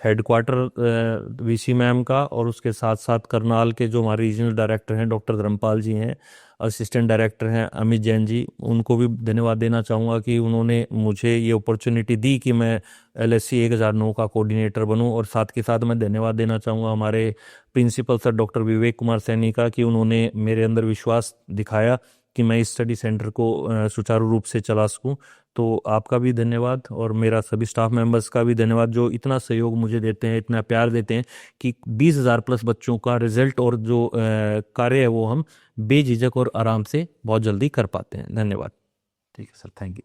हेडक्वार्टर वीसी मैम का, और उसके साथ साथ करनाल के जो हमारे रीजनल डायरेक्टर हैं डॉक्टर धर्मपाल जी हैं, असिस्टेंट डायरेक्टर हैं अमित जैन जी, उनको भी धन्यवाद देना चाहूँगा कि उन्होंने मुझे ये अपॉर्चुनिटी दी कि मैं LSC 1009 का कोऑर्डिनेटर बनूं। और साथ के साथ मैं धन्यवाद देना चाहूँगा हमारे principal sir doctor Vivek Kumar Saini का, कि उन्होंने मेरे अंदर विश्वास दिखाया कि मैं इस स्टडी सेंटर को सुचारू रूप से चला सकूं। तो आपका भी धन्यवाद और मेरा सभी स्टाफ मेंबर्स का भी धन्यवाद, जो इतना सहयोग मुझे देते हैं, इतना प्यार देते हैं कि 20,000 प्लस बच्चों का रिजल्ट और जो कार्य है वो हम बेझिझक और आराम से बहुत जल्दी कर पाते हैं। धन्यवाद। ठीक है सर, थैंक यू।